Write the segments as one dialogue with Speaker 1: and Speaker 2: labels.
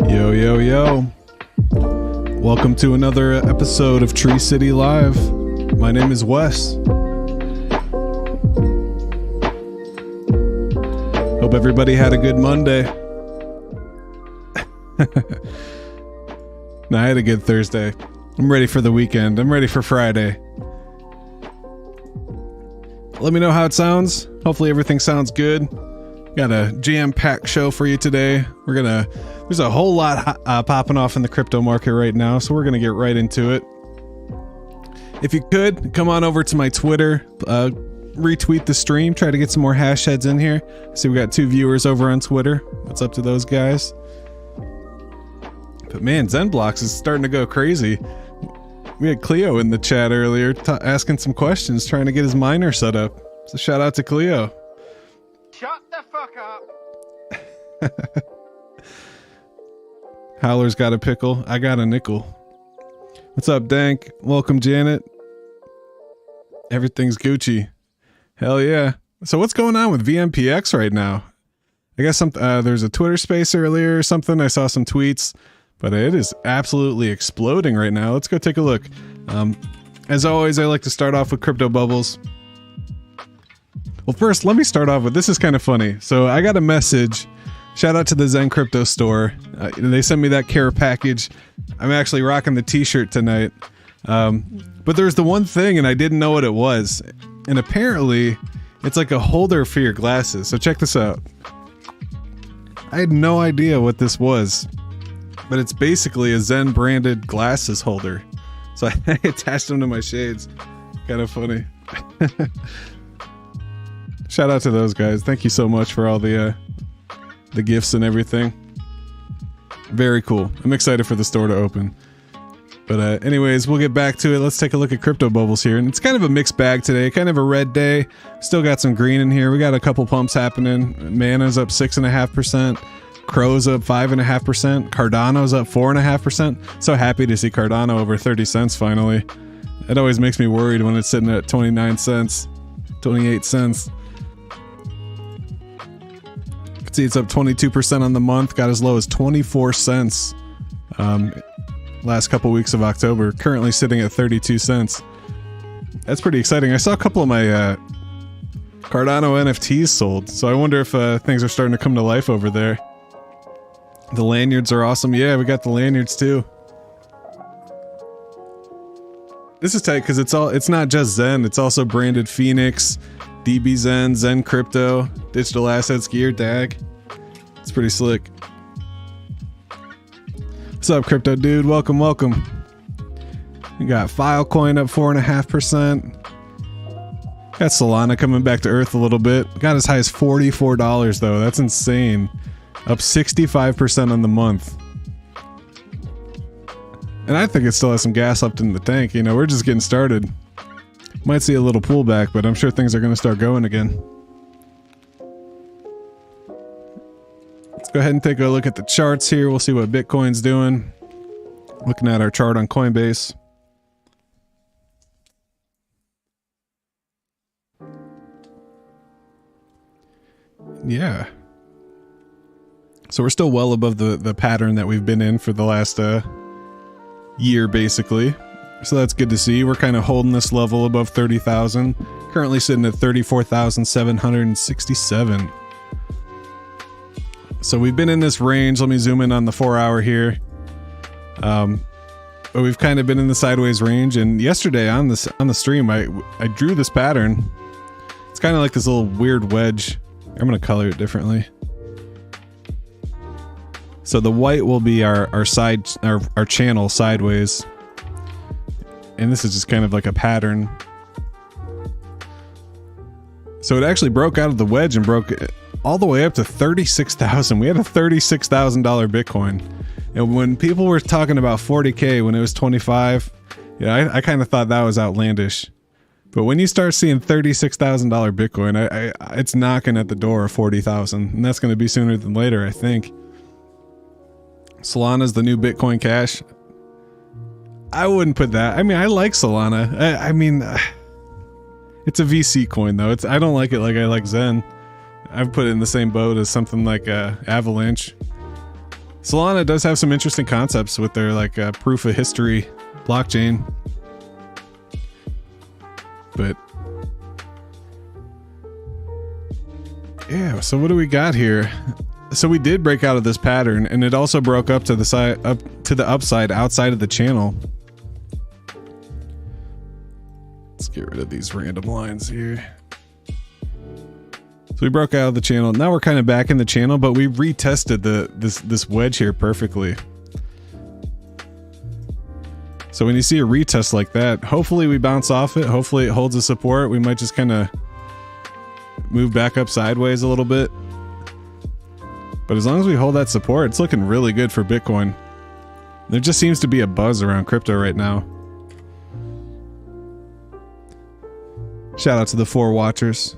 Speaker 1: Yo, yo, yo. Welcome to another episode of Tree City Live. My name is Wes. Hope everybody had a good Monday. No, I had a good Thursday. I'm ready for the weekend. I'm ready for Friday. Let me know how it sounds. Hopefully everything sounds good. Got a jam-packed show for you today. There's a whole lot popping off in the crypto market right now, so we're gonna get right into it. If you could, come on over to my Twitter, retweet the stream, try to get some more hash heads in here. See, we got 2 viewers over on Twitter. What's up to those guys? But man, XenBlocks is starting to go crazy. We had Cleo in the chat earlier asking some questions, trying to get his miner set up. So shout out to Cleo.
Speaker 2: Shut the fuck up.
Speaker 1: Howler's got a pickle. I got a nickel. What's up, Dank? Welcome, Janet. Everything's Gucci. Hell yeah. So what's going on with VMPX right now? I guess there's a Twitter space earlier or something. I saw some tweets, but it is absolutely exploding right now. Let's go take a look. As always, I like to start off with crypto bubbles. Well, first, let me start off with, this is kind of funny. So I got a message. Shout out to the Zen Crypto store. They sent me that care package. I'm actually rocking the t-shirt tonight. But there's the one thing, and I didn't know what it was. And apparently, it's like a holder for your glasses. So check this out. I had no idea what this was. But it's basically a Zen branded glasses holder. So I attached them to my shades. Kind of funny. Shout out to those guys. Thank you so much for all the gifts and everything. Very cool. I'm excited for the store to open. But anyways, we'll get back to it. Let's take a look at crypto bubbles here. And it's kind of a mixed bag today. Kind of a red day. Still got some green in here. We got a couple pumps happening. Mana's up 6.5%. Crow's up 5.5%. Cardano's up 4.5%. So happy to see Cardano over 30 cents finally. It always makes me worried when it's sitting at 29 cents, 28 cents. See, it's up 22% on the month, got as low as 24 cents last couple weeks of October, currently sitting at 32 cents. That's pretty exciting. I saw a couple of my Cardano NFTs sold, so I wonder if things are starting to come to life over there. The lanyards are awesome. Yeah, we got the lanyards too. This is tight because it's not just Zen, it's also branded Phoenix, DB Zen, Zen Crypto, Digital Assets Gear, DAG. It's pretty slick. What's up, Crypto Dude? Welcome, welcome. We got Filecoin up 4.5%. Got Solana coming back to earth a little bit. Got as high as $44 though. That's insane. Up 65% on the month. And I think it still has some gas left in the tank. You know, we're just getting started. Might see a little pullback, but I'm sure things are going to start going again. Let's go ahead and take a look at the charts here. We'll see what Bitcoin's doing. Looking at our chart on Coinbase. Yeah. So we're still well above the pattern that we've been in for the last year, basically. So that's good to see. We're kind of holding this level above 30,000. Currently sitting at 34,767. So we've been in this range. Let me zoom in on the 4-hour here. But we've kind of been in the sideways range. And yesterday on the stream, I drew this pattern. It's kind of like this little weird wedge. I'm going to color it differently. So the white will be our channel sideways. And this is just kind of like a pattern. So it actually broke out of the wedge and broke all the way up to 36,000. We had a $36,000 Bitcoin. And when people were talking about 40K when it was 25, yeah, I kind of thought that was outlandish. But when you start seeing $36,000 Bitcoin, it's knocking at the door of 40,000, and that's going to be sooner than later, I think. Solana's the new Bitcoin Cash. I wouldn't put that. I mean, I like Solana. I mean, It's a VC coin though. I don't like it like I like Zen. I've put it in the same boat as something like Avalanche. Solana does have some interesting concepts with their like proof of history blockchain. But yeah, so what do we got here? So we did break out of this pattern, and it also broke up to the side, up to the upside outside of the channel. Let's get rid of these random lines here. So we broke out of the channel. Now we're kind of back in the channel, but we retested this wedge here perfectly. So when you see a retest like that, hopefully we bounce off it. Hopefully it holds a support. We might just kind of move back up sideways a little bit. But as long as we hold that support, it's looking really good for Bitcoin. There just seems to be a buzz around crypto right now. Shout out to the 4 watchers.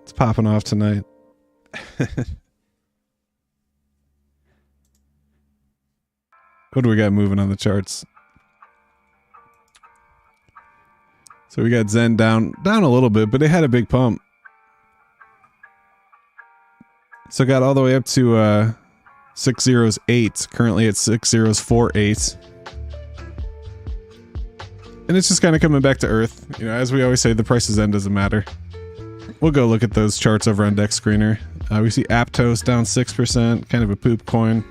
Speaker 1: It's popping off tonight. What do we got moving on the charts? So we got Zen down a little bit, but it had a big pump. So got all the way up to 608, currently at 6048. And it's just kind of coming back to earth. You know, as we always say, the price of Zen doesn't matter. We'll go look at those charts over on Dex Screener. We see Aptos down 6%, kind of a poop coin.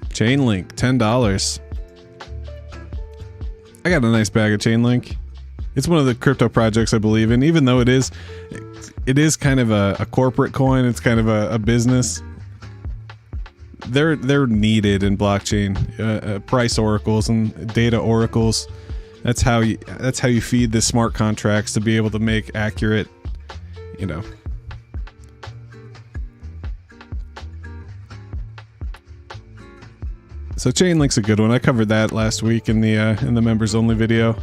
Speaker 1: Chainlink, $10. I got a nice bag of Chainlink. It's one of the crypto projects I believe in, even though it is kind of a corporate coin. It's kind of a business. They're needed in blockchain. Price oracles and data oracles. That's how you feed the smart contracts to be able to make accurate, you know. So Chainlink's a good one. I covered that last week in the members only video.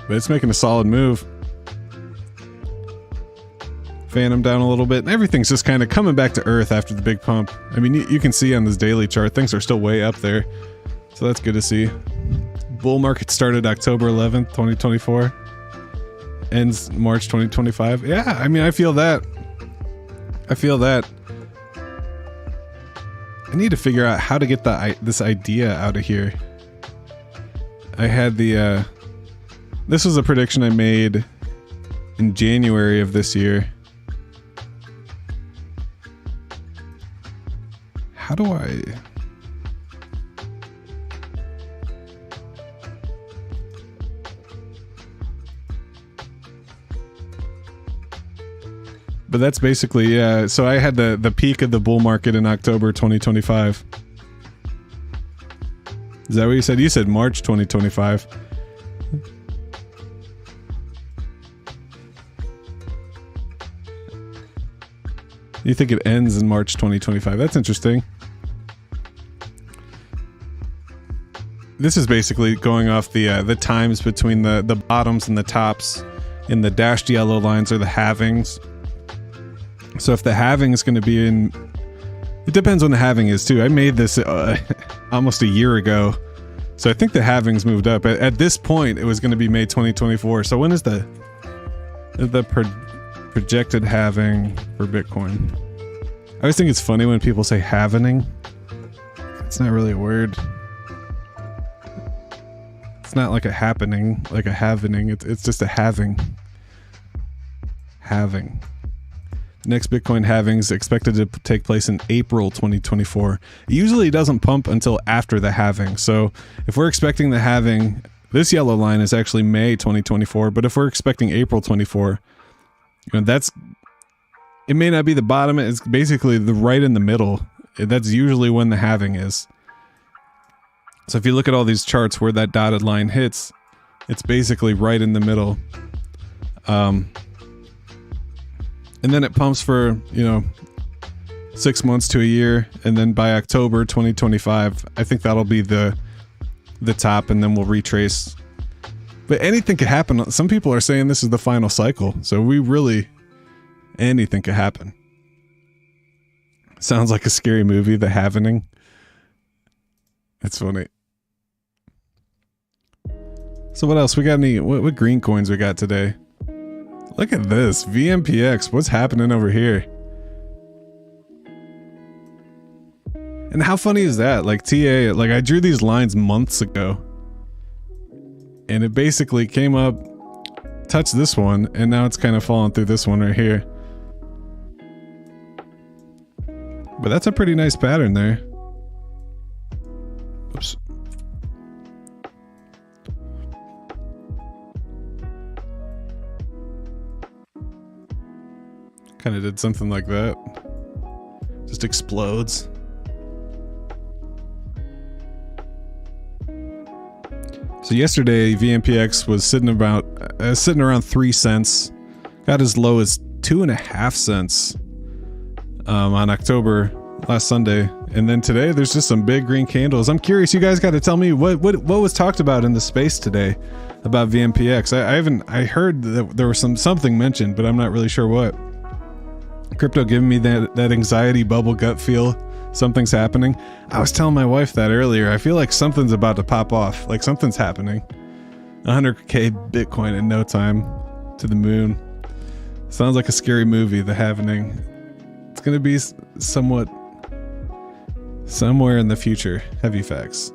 Speaker 1: But it's making a solid move. Phantom down a little bit. And everything's just kind of coming back to earth after the big pump. I mean, you can see on this daily chart, things are still way up there. So that's good to see. Bull market started October 11th, 2024. Ends March 2025. Yeah, I mean, I feel that. I feel that. I need to figure out how to get this idea out of here. I had the... this was a prediction I made in January of this year. How do I... But that's basically, yeah, so I had the peak of the bull market in October 2025. Is that what you said? You said March 2025. You think it ends in March 2025? That's interesting. This is basically going off the times between the bottoms and the tops. And the dashed yellow lines are the halvings. So if the halving is going to be in... It depends when the halving is too. I made this almost a year ago. So I think the halving's moved up. At this point, it was going to be May 2024. So when is the projected halving for Bitcoin? I always think it's funny when people say halvening. It's not really a word. It's not like a happening, like a halvening. It's just a halving. Halving. Next Bitcoin halving is expected to take place in April 2024. It usually doesn't pump until after the halving. So if we're expecting the halving, this yellow line is actually May 2024. But if we're expecting April 24, you know, it may not be the bottom. It's basically the right in the middle. That's usually when the halving is. So if you look at all these charts where that dotted line hits, it's basically right in the middle. And then it pumps for, 6 months to a year. And then by October 2025, I think that'll be the top, and then we'll retrace. But anything could happen. Some people are saying this is the final cycle. So anything could happen. Sounds like a scary movie, The Halvening. It's funny. So what else? We got any, what green coins we got today? Look at this, VMPX, what's happening over here? And how funny is that? Like TA, like I drew these lines months ago. And it basically came up, touched this one, and now it's kind of falling through this one right here. But that's a pretty nice pattern there. Oops. Kind of did something like that. Just explodes. So yesterday, VMPX was sitting around 3 cents. Got as low as 2.5 cents on October last Sunday, and then today there's just some big green candles. I'm curious. You guys got to tell me what was talked about in the space today about VMPX. I heard that there was something mentioned, but I'm not really sure what. Crypto giving me that anxiety bubble gut feel. Something's happening. I was telling my wife that earlier. I feel like something's about to pop off. Like something's happening. 100k Bitcoin in no time to the moon. Sounds like a scary movie, The Happening. It's gonna be somewhere in the future. Heavy facts.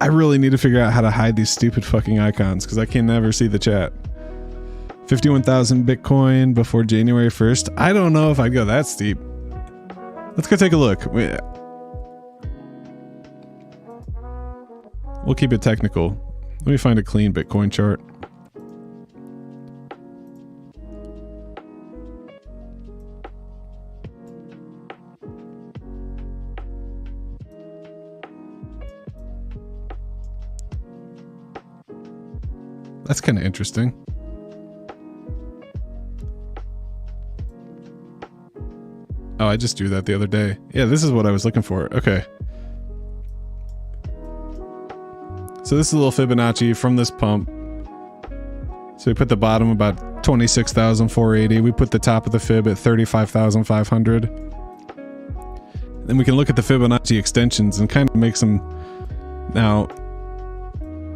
Speaker 1: I really need to figure out how to hide these stupid fucking icons because I can never see the chat. 51,000 Bitcoin before January 1st. I don't know if I'd go that steep. Let's go take a look. We'll keep it technical. Let me find a clean Bitcoin chart. That's kind of interesting. Oh, I just drew that the other day. Yeah, this is what I was looking for. Okay. So this is a little Fibonacci from this pump. So we put the bottom about 26,480. We put the top of the fib at 35,500. Then we can look at the Fibonacci extensions and kind of make some. Now,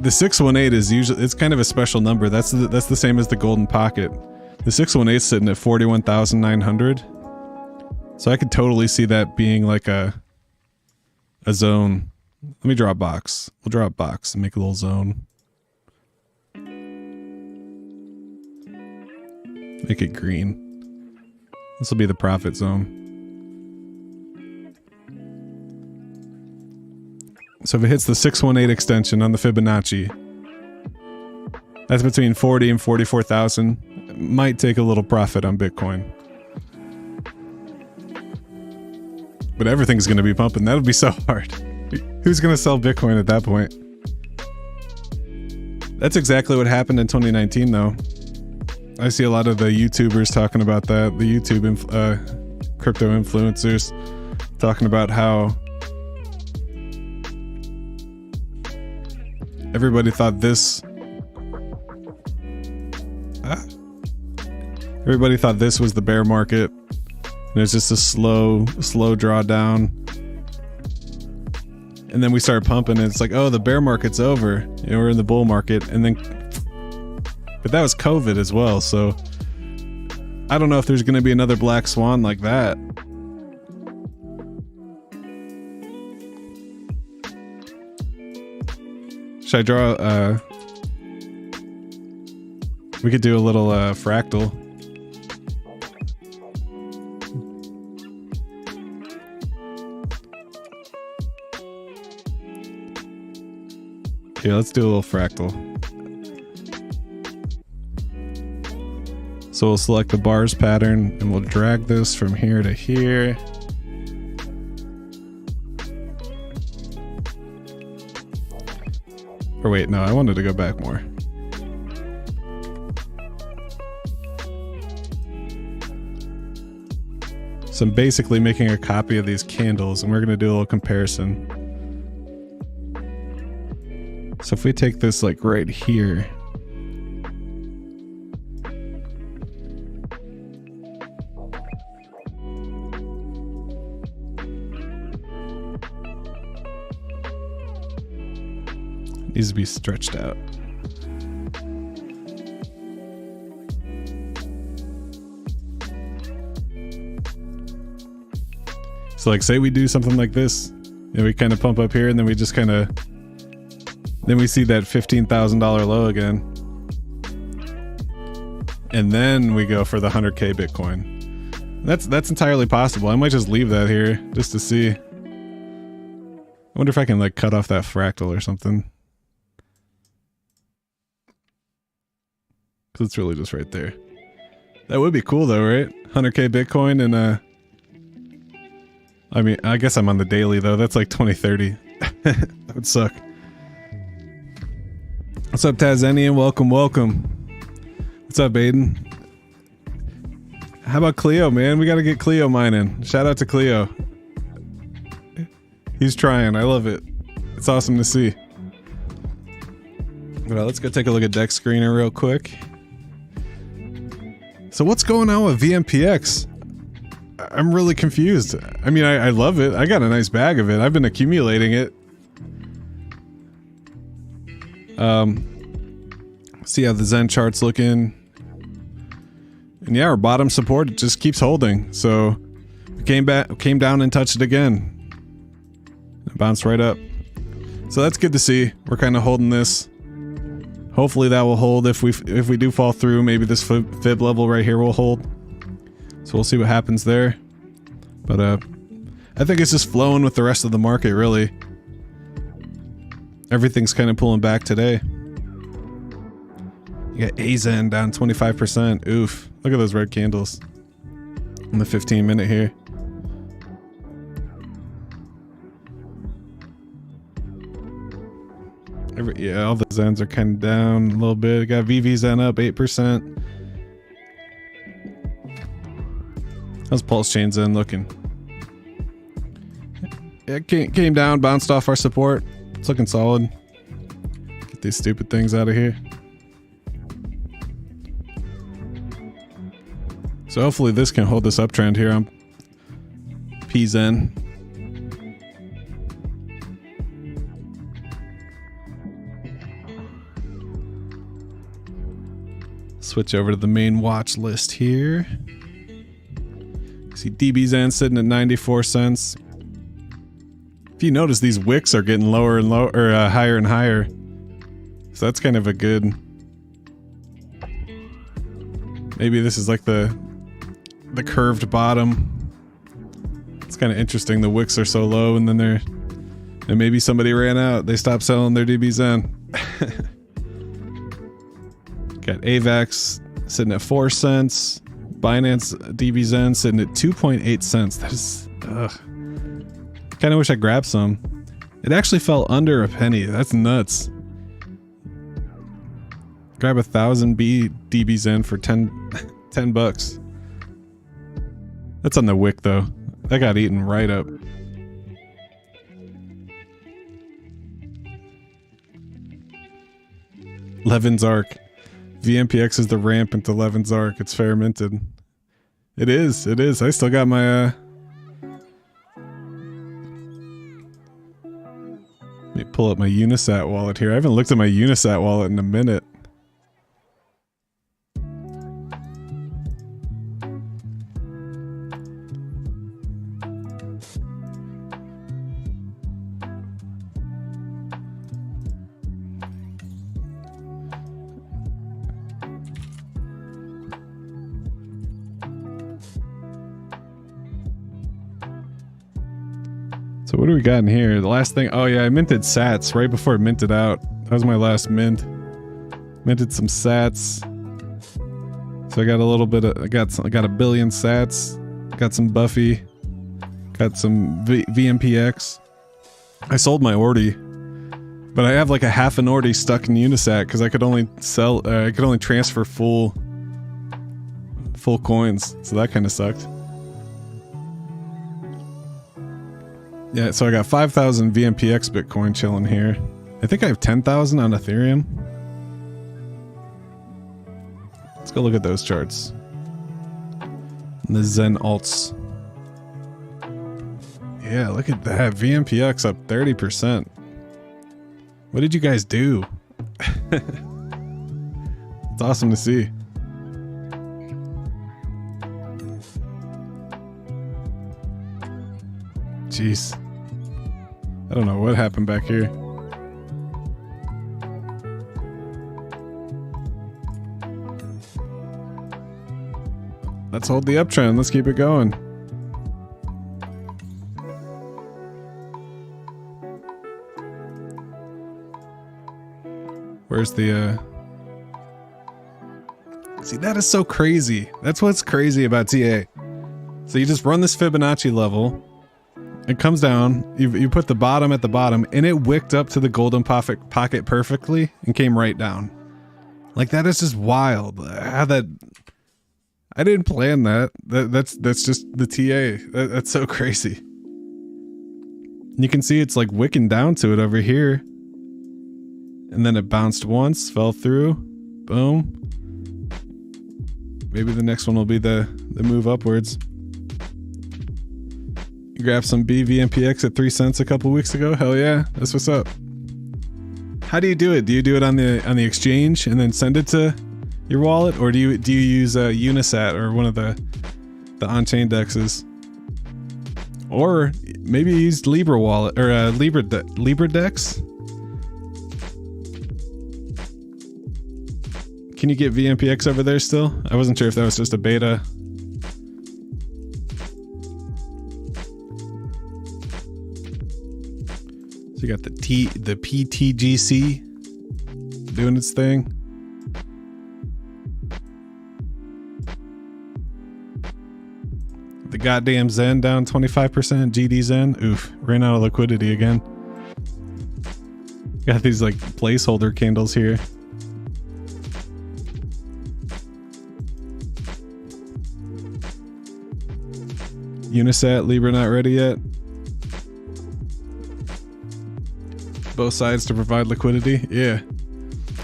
Speaker 1: the 618 is usually, it's kind of a special number. That's the same as the golden pocket. The 618 is sitting at 41,900. So I could totally see that being like a zone. Let me draw a box. We'll draw a box and make a little zone. Make it green. This will be the profit zone. So if it hits the 618 extension on the Fibonacci, that's between 40 and 44,000. Might take a little profit on Bitcoin. But everything's going to be pumping. That would be so hard. Who's going to sell Bitcoin at that point? That's exactly what happened in 2019, though. I see a lot of the YouTubers talking about that. The YouTube crypto influencers talking about how everybody thought this. Everybody thought this was the bear market. There's just a slow drawdown. And then we start pumping and it's like, oh, the bear market's over. You know, we're in the bull market. And then, but that was COVID as well. So I don't know if there's going to be another black swan like that. Should I draw, we could do a little fractal. Okay, let's do a little fractal. So we'll select the bars pattern and we'll drag this from here to here. Or wait, no, I wanted to go back more. So I'm basically making a copy of these candles and we're going to do a little comparison. So if we take this like right here, Needs to be stretched out. So like say we do something like this, and we kind of pump up here and then we just kind of, then we see that $15,000 low again. And then we go for the 100K Bitcoin. That's entirely possible. I might just leave that here just to see. I wonder if I can like cut off that fractal or something. Cause it's really just right there. That would be cool though, right? 100K Bitcoin and I mean, I guess I'm on the daily though. That's like 2030. That would suck. What's up, Tazenian? Welcome, welcome. What's up, Aiden? How about Cleo, man? We gotta get Cleo mining. Shout out to Cleo. He's trying. I love it. It's awesome to see. But let's go take a look at Dex Screener real quick. So what's going on with VMPX? I'm really confused. I mean, I love it. I got a nice bag of it. I've been accumulating it. See how the Zen chart's looking. And yeah, our bottom support just keeps holding. So we came down and touched it again. It bounced right up. So that's good to see. We're kind of holding this. Hopefully that will hold. If we do fall through, maybe this fib level right here will hold. So we'll see what happens there. But I think it's just flowing with the rest of the market, really. Everything's kind of pulling back today. You got AZEN down 25%. Oof. Look at those red candles. On the 15-minute here. Yeah, all the Zens are kind of down a little bit. Got VVZen up 8%. How's Pulse Chain Zen looking? It came down, bounced off our support. It's looking solid. Get these stupid things out of here. So hopefully this can hold this uptrend here on PZen. Switch over to the main watch list here. See DBZen sitting at 94 cents. If you notice, these wicks are getting lower and lower, or higher and higher. So that's kind of a good. Maybe this is like the curved bottom. It's kind of interesting. The wicks are so low, and then and maybe somebody ran out. They stopped selling their DBZen. Got AVAX sitting at 4 cents. Binance DBZen sitting at 2.8 cents. That is, ugh. Kind of wish I grabbed some. It actually fell under a penny. That's nuts. Grab 1,000 DBZen for 10 bucks. That's on the wick though. That got eaten right up. Levin's Arc. VMPX is the ramp into Levin's Arc. It's fair minted. It is. It is. I still got my Let me pull up my Unisat wallet here. I haven't looked at my Unisat wallet in a minute. So what do we got in here? The last thing, oh yeah, I minted sats right before it minted out. That was my last mint. Minted some sats. So I got a little bit of, I got a billion sats. Got some Buffy. Got some VMPX. I sold my Ordi, but I have like a half an Ordi stuck in Unisat because I could only sell, I could only transfer full coins. So that kind of sucked. Yeah, so I got 5,000 VMPX Bitcoin chilling here. I think I have 10,000 on Ethereum. Let's go look at those charts. And the Zen alts. Yeah, look at that. VMPX up 30%. What did you guys do? It's awesome to see. Jeez. I don't know what happened back here. Let's hold the uptrend. Let's keep it going. Where's the See, that is so crazy. That's what's crazy about TA. So you just run this Fibonacci level. It comes down. You put the bottom at the bottom, and it wicked up to the golden pocket perfectly and came right down. Like, that is just wild. How that... I didn't plan that. That's just the TA. That's so crazy. You can see it's like wicking down to it over here. And then it bounced once, fell through. Boom. Maybe the next one will be the move upwards. You grabbed some BVMPX at 3 cents a couple weeks ago? Hell yeah. That's what's up. How do you do it? Do you do it on the exchange and then send it to your wallet, or do you use Unisat or one of the on-chain dexes, or maybe you use Libra wallet or Libra Dex? Can you get VMPX over there still? I wasn't sure if that was just a beta. So you got the PTGC doing its thing. The goddamn Zen down 25%. GD Zen. Oof. Ran out of liquidity again. Got these like placeholder candles here. Unisat, Libra not ready yet. Both sides to provide liquidity. Yeah.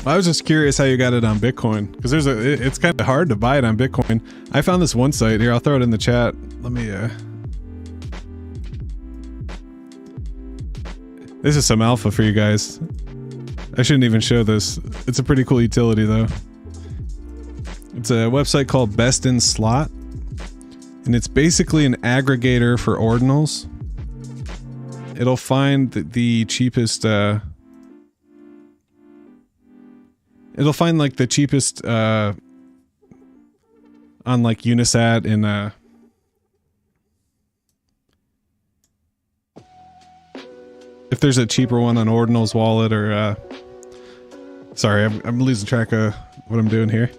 Speaker 1: I was just curious how you got it on Bitcoin, because it's kind of hard to buy it on Bitcoin. I found this one site here. I'll throw it in the chat. Let me this is some alpha for you guys. I shouldn't even show this. It's a pretty cool utility though. It's a website called Best in Slot, and it's basically an aggregator for ordinals. It'll find the cheapest it'll find like the cheapest on like Unisat and if there's a cheaper one on Ordinal's wallet, or sorry, I'm losing track of what I'm doing here.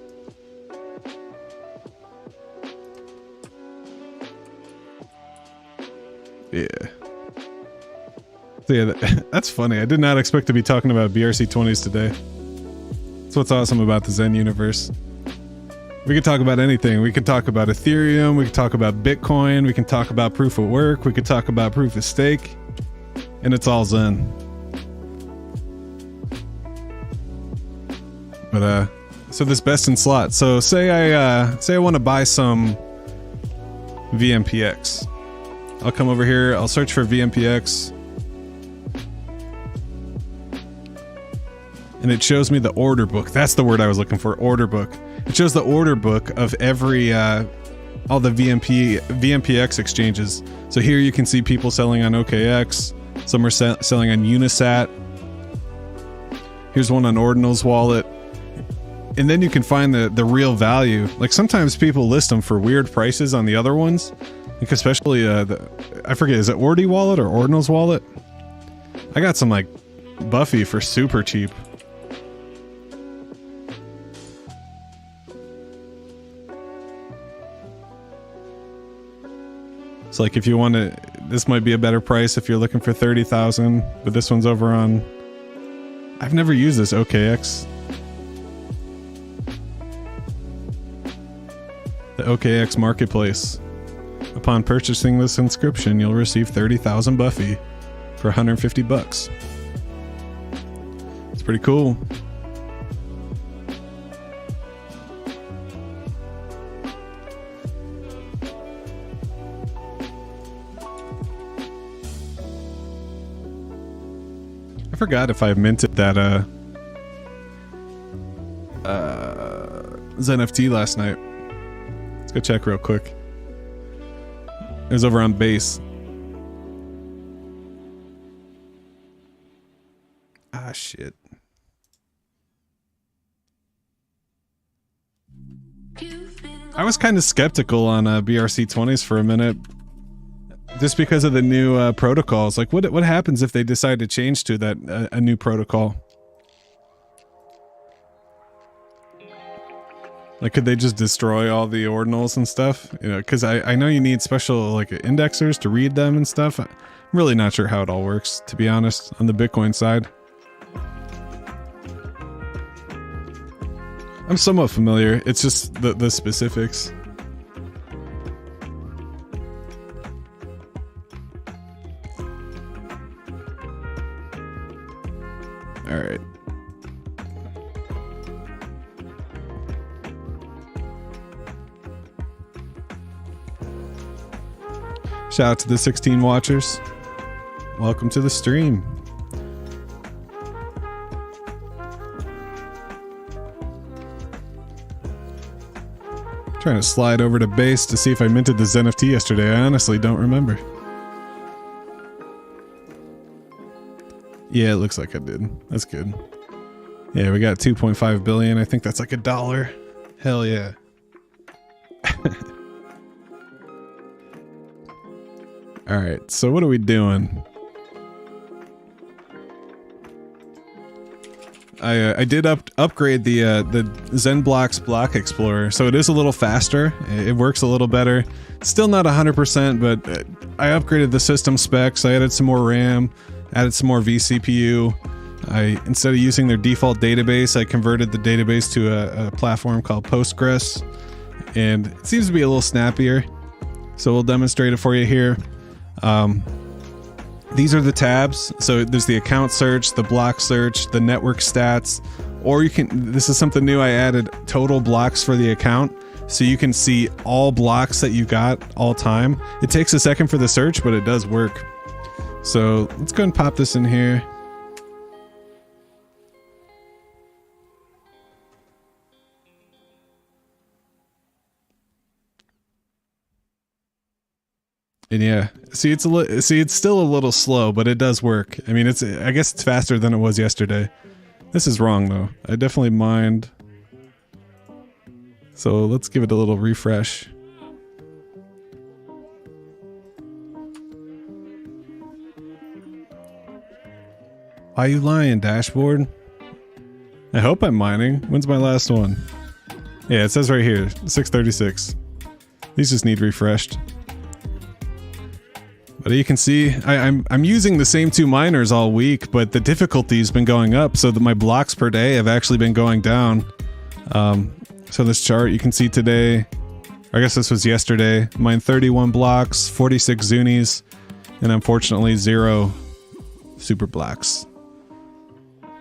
Speaker 1: Yeah. So yeah, that's funny. I did not expect to be talking about BRC20s today. That's what's awesome about the Zen universe. We could talk about anything. We could talk about Ethereum. We could talk about Bitcoin. We can talk about proof of work. We could talk about proof of stake. And it's all Zen. But so this Best in Slot. So say I want to buy some VMPX. I'll come over here. I'll search for VMPX. And it shows me the order book. That's the word I was looking for, order book. It shows the order book of every, all the VMPX exchanges. So here you can see people selling on OKX. Some are selling on Unisat. Here's one on Ordinal's wallet. And then you can find the real value. Like sometimes people list them for weird prices on the other ones. Like especially, I forget, is it Ordi wallet or Ordinal's wallet? I got some like Buffy for super cheap. So like if you want to, this might be a better price if you're looking for 30,000, but this one's over on, I've never used this OKX. The OKX marketplace. Upon purchasing this inscription, you'll receive 30,000 Buffy for 150 bucks. It's pretty cool. I forgot if I minted that ZenFT last night. Let's go check real quick. It was over on base. Ah, shit. I was kind of skeptical on BRC20s for a minute, just because of the new protocols. Like, what happens if they decide to change to that a new protocol? Like, could they just destroy all the ordinals and stuff? You know, because I know you need special, like, indexers to read them and stuff. I'm really not sure how it all works, to be honest, on the Bitcoin side. I'm somewhat familiar. It's just the specifics. All right. Shout out to the 16 watchers. Welcome to the stream. Trying to slide over to base to see if I minted the ZenFT yesterday. I honestly don't remember. Yeah, it looks like I did. That's good. Yeah, we got 2.5 billion. I think that's like $1. Hell yeah. All right, so what are we doing? I did upgrade the XenBlocks block explorer, so it is a little faster. It works a little better. Still not 100%, but I upgraded the system specs. I added some more RAM, added some more vCPU. Instead of using their default database, I converted the database to a platform called Postgres, and it seems to be a little snappier. So we'll demonstrate it for you here. These are the tabs. So there's the account search, the block search, the network stats, or you can, this is something new, I added total blocks for the account. So you can see all blocks that you got all time. It takes a second for the search, but it does work. So let's go and pop this in here. And yeah, it's still a little slow, but it does work. I mean, I guess it's faster than it was yesterday. This is wrong though. I definitely mined. So let's give it a little refresh. Why are you lying, dashboard? I hope I'm mining. When's my last one? Yeah, it says right here, 636. These just need refreshed. But you can see, I'm using the same two miners all week, but the difficulty's been going up, so that my blocks per day have actually been going down. So this chart, you can see today, I guess this was yesterday, mined 31 blocks, 46 Zunis, and unfortunately 0 super blocks.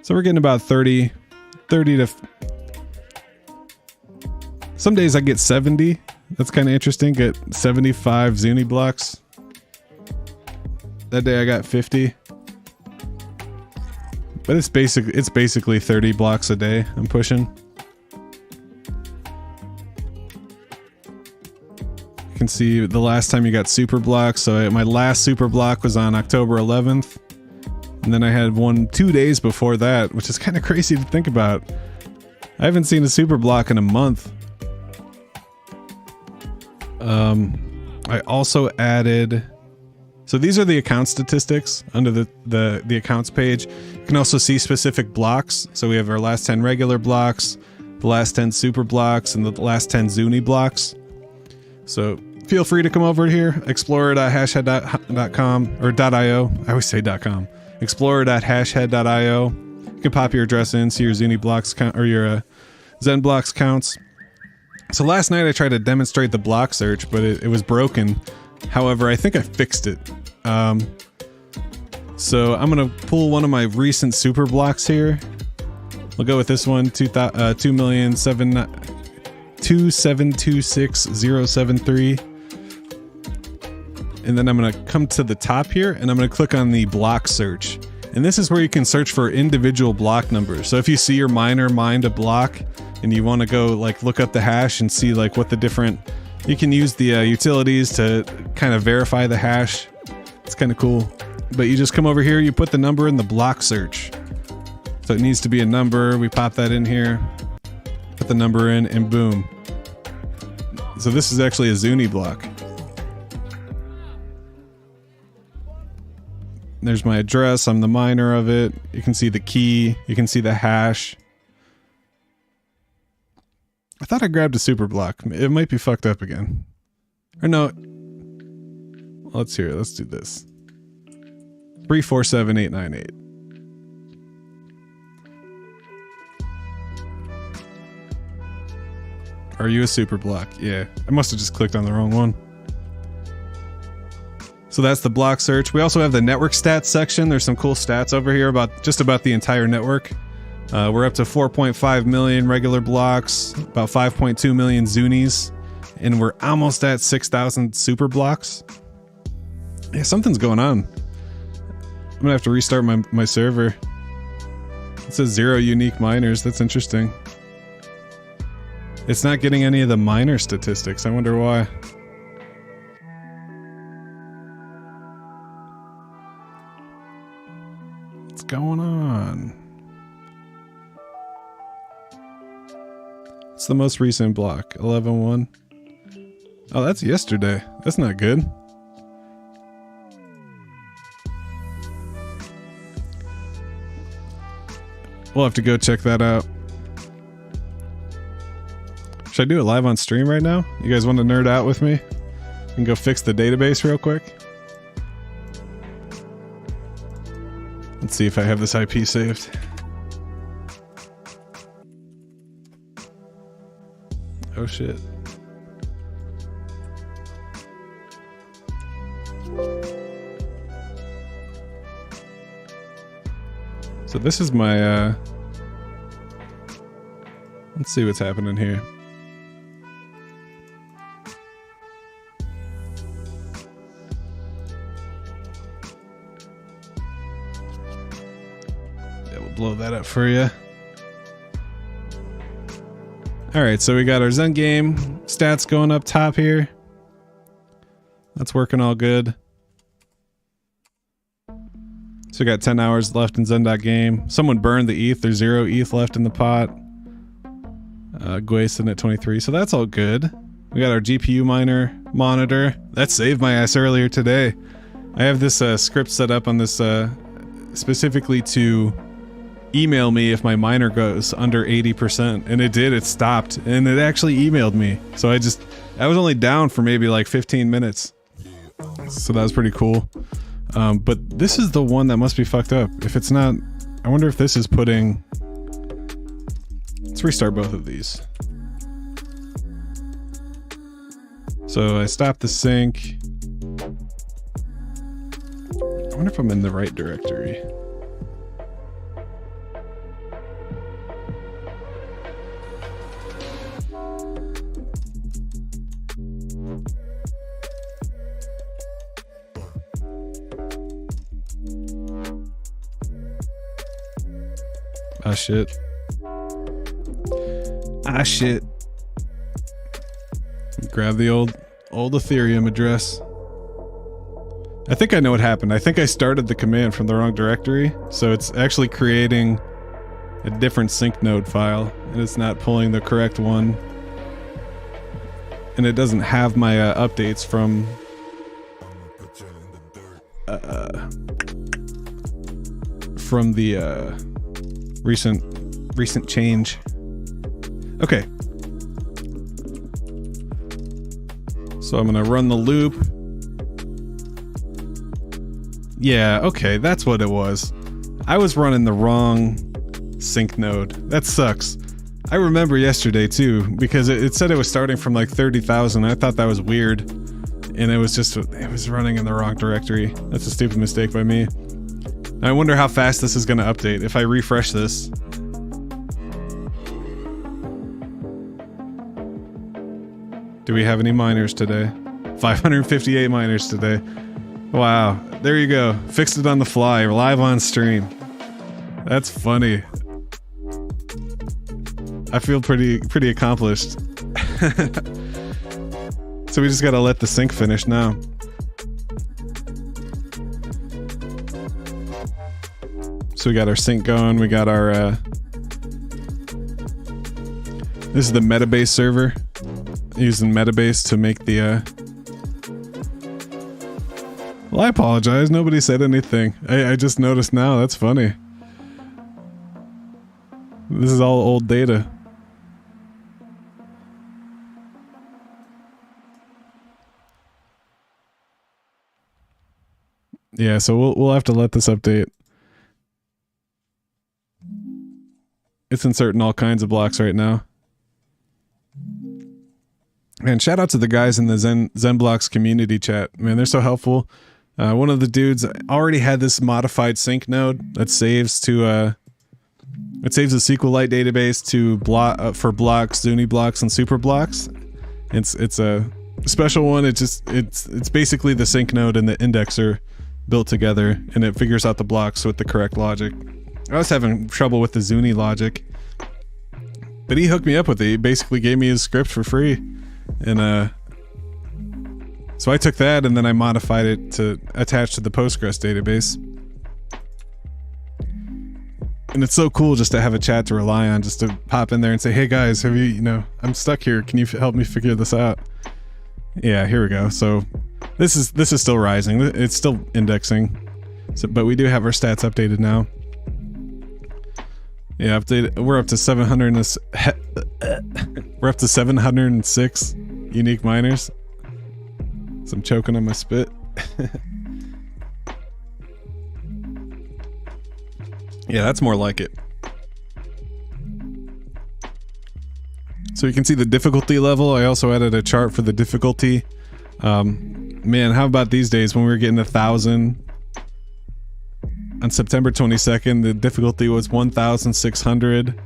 Speaker 1: So we're getting about 30 to... Some days I get 70. That's kind of interesting, get 75 Zuni blocks. That day I got 50. But it's basically 30 blocks a day I'm pushing. You can see the last time you got super blocks. So my last super block was on October 11th. And then I had one 2 days before that, which is kind of crazy to think about. I haven't seen a super block in a month. I also added... So these are the account statistics under the accounts page. You can also see specific blocks. So we have our last 10 regular blocks, the last 10 super blocks, and the last 10 Zuni blocks. So feel free to come over here, explorer.hashhead.com or .io. I always say .com. Explorer.hashhead.io. You can pop your address in, see your Zuni blocks count or your XenBlocks counts. So last night I tried to demonstrate the block search, but it was broken. However, I think I fixed it. So I'm gonna pull one of my recent super blocks here. We'll go with this one, 2,726,073. And then I'm gonna come to the top here and I'm gonna click on the block search. And this is where you can search for individual block numbers. So if you see your miner mined a block and you want to go like look up the hash and see like what the different, you can use the utilities to kind of verify the hash. It's kind of cool. But you just come over here, you put the number in the block search. So it needs to be a number. We pop that in here, put the number in, and boom. So this is actually a Zuni block. There's my address. I'm the miner of it. You can see the key. You can see the hash. I thought I grabbed a super block. It might be fucked up again. Or no. Let's hear it. Let's do this. 347898. Are you a super block? Yeah. I must have just clicked on the wrong one. So that's the block search. We also have the network stats section. There's some cool stats over here about just about the entire network. We're up to 4.5 million regular blocks, about 5.2 million Zunis, and we're almost at 6,000 super blocks. Yeah, something's going on. I'm gonna have to restart my server. It says 0 unique miners. That's interesting. It's not getting any of the miner statistics. I wonder why. What's going on? It's the most recent block, 11.1. Oh, that's yesterday. That's not good. We'll have to go check that out. Should I do it live on stream right now? You guys want to nerd out with me? I can go fix the database real quick. Let's see if I have this IP saved. Oh shit. So this is my, let's see what's happening here. Yeah, we'll blow that up for you. Alright, so we got our Zen game stats going up top here. That's working all good. So we got 10 hours left in Zen.game. Someone burned the ETH. There's 0 ETH left in the pot. Gwayson at 23. So that's all good. We got our GPU miner monitor. That saved my ass earlier today. I have this script set up on this specifically to email me if my miner goes under 80%. And it did. It stopped. And it actually emailed me. So I was only down for maybe like 15 minutes. So that was pretty cool. But this is the one that must be fucked up. If it's not, I wonder if this is putting... Let's restart both of these. So I stopped the sync. I wonder if I'm in the right directory. Ah shit. Ah shit. Grab the old Ethereum address. I think I know what happened. I think I started the command from the wrong directory, so it's actually creating a different sync node file, and it's not pulling the correct one. And it doesn't have my updates from the recent change. Okay. So I'm gonna run the loop. Yeah, okay, that's what it was. I was running the wrong sync node. That sucks. I remember yesterday too, because it said it was starting from like 30,000. I thought that was weird. And it was running in the wrong directory. That's a stupid mistake by me. I wonder how fast this is gonna update if I refresh this. Do we have any miners today? 558 miners today. Wow, there you go. Fixed it on the fly, live on stream. That's funny. I feel pretty accomplished. So we just gotta let the sync finish now. So we got our sync going, we got our this is the Metabase server. Using Metabase to make the well, I apologize, nobody said anything. I just noticed now, that's funny. This is all old data. Yeah, so we'll have to let this update. It's inserting all kinds of blocks right now. And shout out to the guys in the XenBlocks community chat. Man, they're so helpful. One of the dudes already had this modified sync node that saves to it saves a SQLite database to for blocks, Zuni blocks, and super blocks. It's a special one. It's basically the sync node and the indexer built together, and it figures out the blocks with the correct logic. I was having trouble with the Zuni logic, but he hooked me up with it. He basically gave me his script for free, and so I took that and then I modified it to attach to the Postgres database. And it's so cool just to have a chat to rely on, just to pop in there and say, hey guys, have you know, I'm stuck here, can you help me figure this out? Yeah, here we go. So this is still rising. It's still indexing. So, but we do have our stats updated now. Yeah, we're up to 700 we're up to 706 unique miners. So I'm choking on my spit. Yeah, that's more like it. So you can see the difficulty level. I also added a chart for the difficulty. Man, how about these days when we were getting 1,000? On September 22nd, the difficulty was 1,600.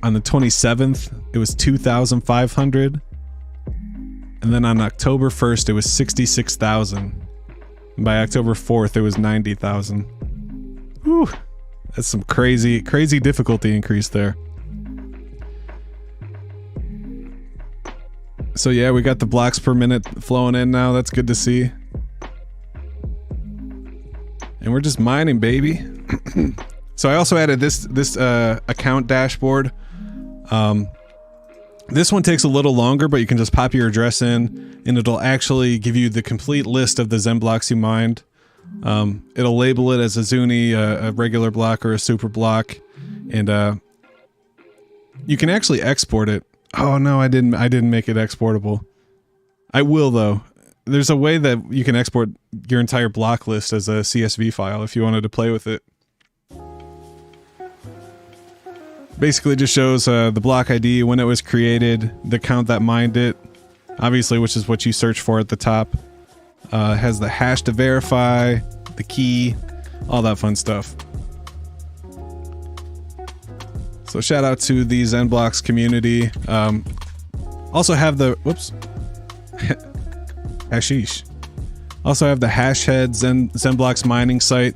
Speaker 1: On the 27th, it was 2,500. And then on October 1st, it was 66,000. And by October 4th, it was 90,000. Whew. That's some crazy difficulty increase there. So yeah, we got the blocks per minute flowing in now. That's good to see. And we're just mining, baby. So I also added this account dashboard. This one takes a little longer, but you can just pop your address in and it'll actually give you the complete list of the XenBlocks you mined. It'll label it as a Zuni, a regular block, or a super block, and you can actually export it. Oh no, I didn't make it exportable. I will though. There's a way that you can export your entire block list as a CSV file if you wanted to play with it. Basically just shows the block ID, when it was created, the count that mined it, obviously, which is what you search for at the top. Has the hash to verify, the key, all that fun stuff. So shout out to the XenBlocks community. Also have the, whoops, hashish. Also have the Hashhead XenBlocks mining site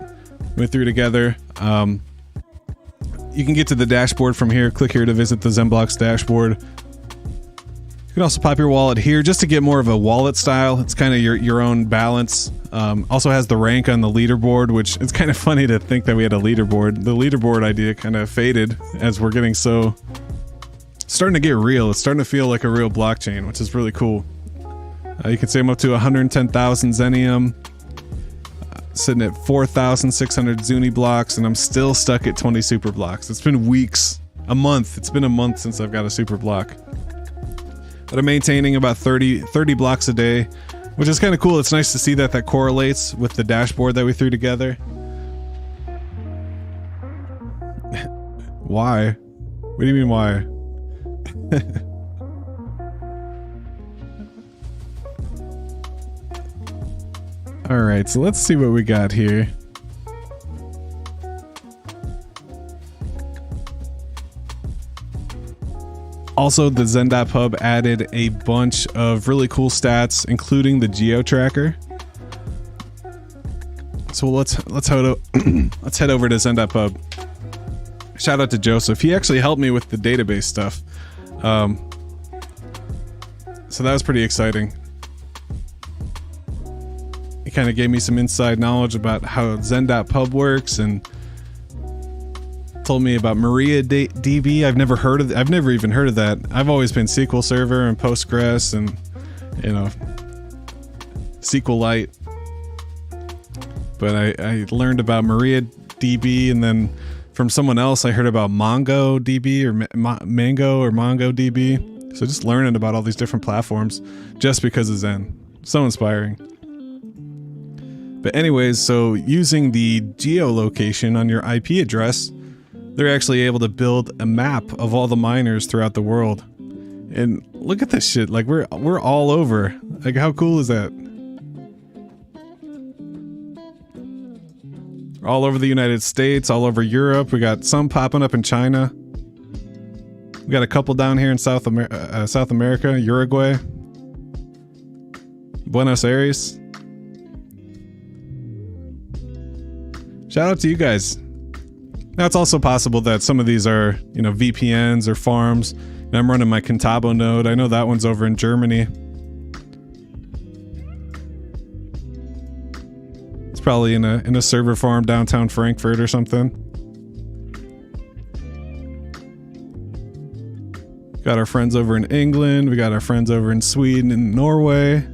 Speaker 1: we threw together. You can get to the dashboard from here. Click here to visit the XenBlocks dashboard. You can also pop your wallet here just to get more of a wallet style. It's kind of your own balance. Also has the rank on the leaderboard, which it's kind of funny to think that we had a leaderboard. The leaderboard idea kind of faded as we're getting so... starting to get real. It's starting to feel like a real blockchain, which is really cool. You can see I'm up to 110,000 Xenium. Sitting at 4,600 Zuni blocks, and I'm still stuck at 20 super blocks. It's been weeks. A month. It's been a month since I've got a super block. But I'm maintaining about 30 blocks a day, which is kind of cool. It's nice to see that correlates with the dashboard that we threw together. Why? What do you mean why? Alright, so let's see what we got here. Also, the Zen.pub added a bunch of really cool stats, including the geo tracker. So let's let's head over to Zen.pub. Shout out to Joseph. He actually helped me with the database stuff. So that was pretty exciting. He kind of gave me some inside knowledge about how Zen.pub works and told me about MariaDB. I've never even heard of that. I've always been SQL Server and Postgres and, you know, SQLite. But I learned about MariaDB, and then from someone else I heard about MongoDB or MongoDB. So just learning about all these different platforms just because of Zen. So inspiring. But anyways, so using the geolocation on your IP address, they're actually able to build a map of all the miners throughout the world. And look at this shit, like we're all over. Like, how cool is that? All over the United States, all over Europe. We got some popping up in China. We got a couple down here in South America, Uruguay, Buenos Aires. Shout out to you guys. Now, it's also possible that some of these are, you know, VPNs or farms. And I'm running my Contabo node. I know that one's over in Germany. It's probably in a server farm downtown Frankfurt or something. Got our friends over in England. We got our friends over in Sweden and Norway.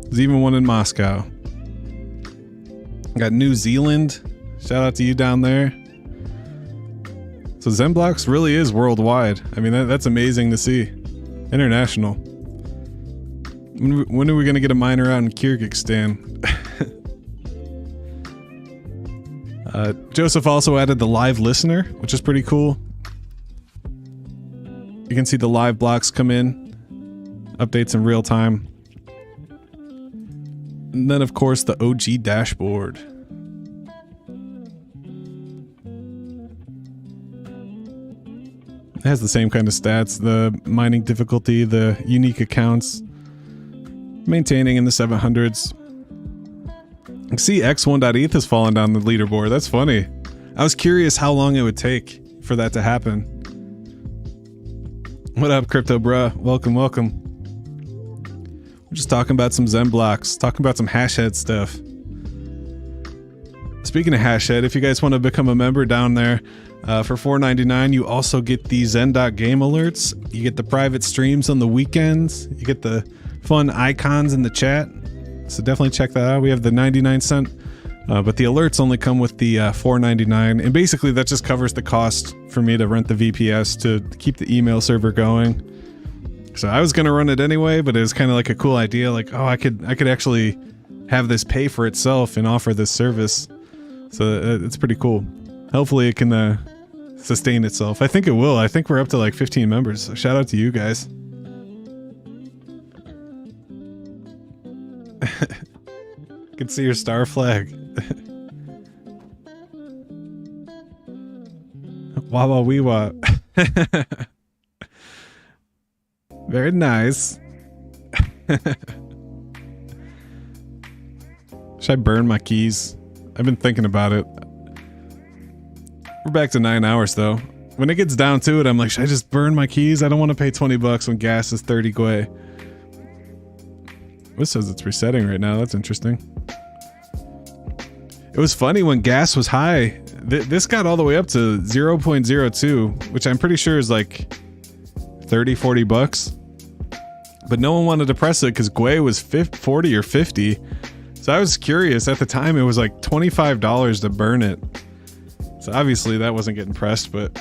Speaker 1: There's even one in Moscow. Got New Zealand. Shout out to you down there. So XenBlocks really is worldwide. I mean, that's amazing to see. International. When are we going to get a miner out in Kyrgyzstan? Joseph also added the live listener, which is pretty cool. You can see the live blocks come in. Updates in real time. And then, of course, the OG dashboard. It has the same kind of stats, the mining difficulty, the unique accounts, maintaining in the 700s. I see X1.ETH has fallen down the leaderboard. That's funny. I was curious how long it would take for that to happen. What up, Crypto Bruh? Welcome, welcome. We're just talking about some XenBlocks, talking about some Hashhead stuff. Speaking of Hashhead, if you guys want to become a member down there, for $4.99, you also get the Zen.game alerts. You get the private streams on the weekends. You get the fun icons in the chat. So definitely check that out. We have the 99¢, but the alerts only come with the $4.99. And basically that just covers the cost for me to rent the VPS to keep the email server going. So I was going to run it anyway, but it was kind of like a cool idea. Like, oh, I could actually have this pay for itself and offer this service. So it's pretty cool. Hopefully it can sustain itself. I think it will. I think we're up to like 15 members. So shout out to you guys. Can see your star flag. Wah wah wee wah. Very nice. Should I burn my keys? I've been thinking about it. We're back to 9 hours though. When it gets down to it, I'm like, should I just burn my keys? I don't want to pay 20 bucks when gas is 30 gwei. This says it's resetting right now. That's interesting. It was funny when gas was high. This got all the way up to 0.02, which I'm pretty sure is like 30, 40 bucks. But no one wanted to press it because gwei was 40 or 50. So I was curious. At the time, it was like $25 to burn it. So obviously that wasn't getting pressed, but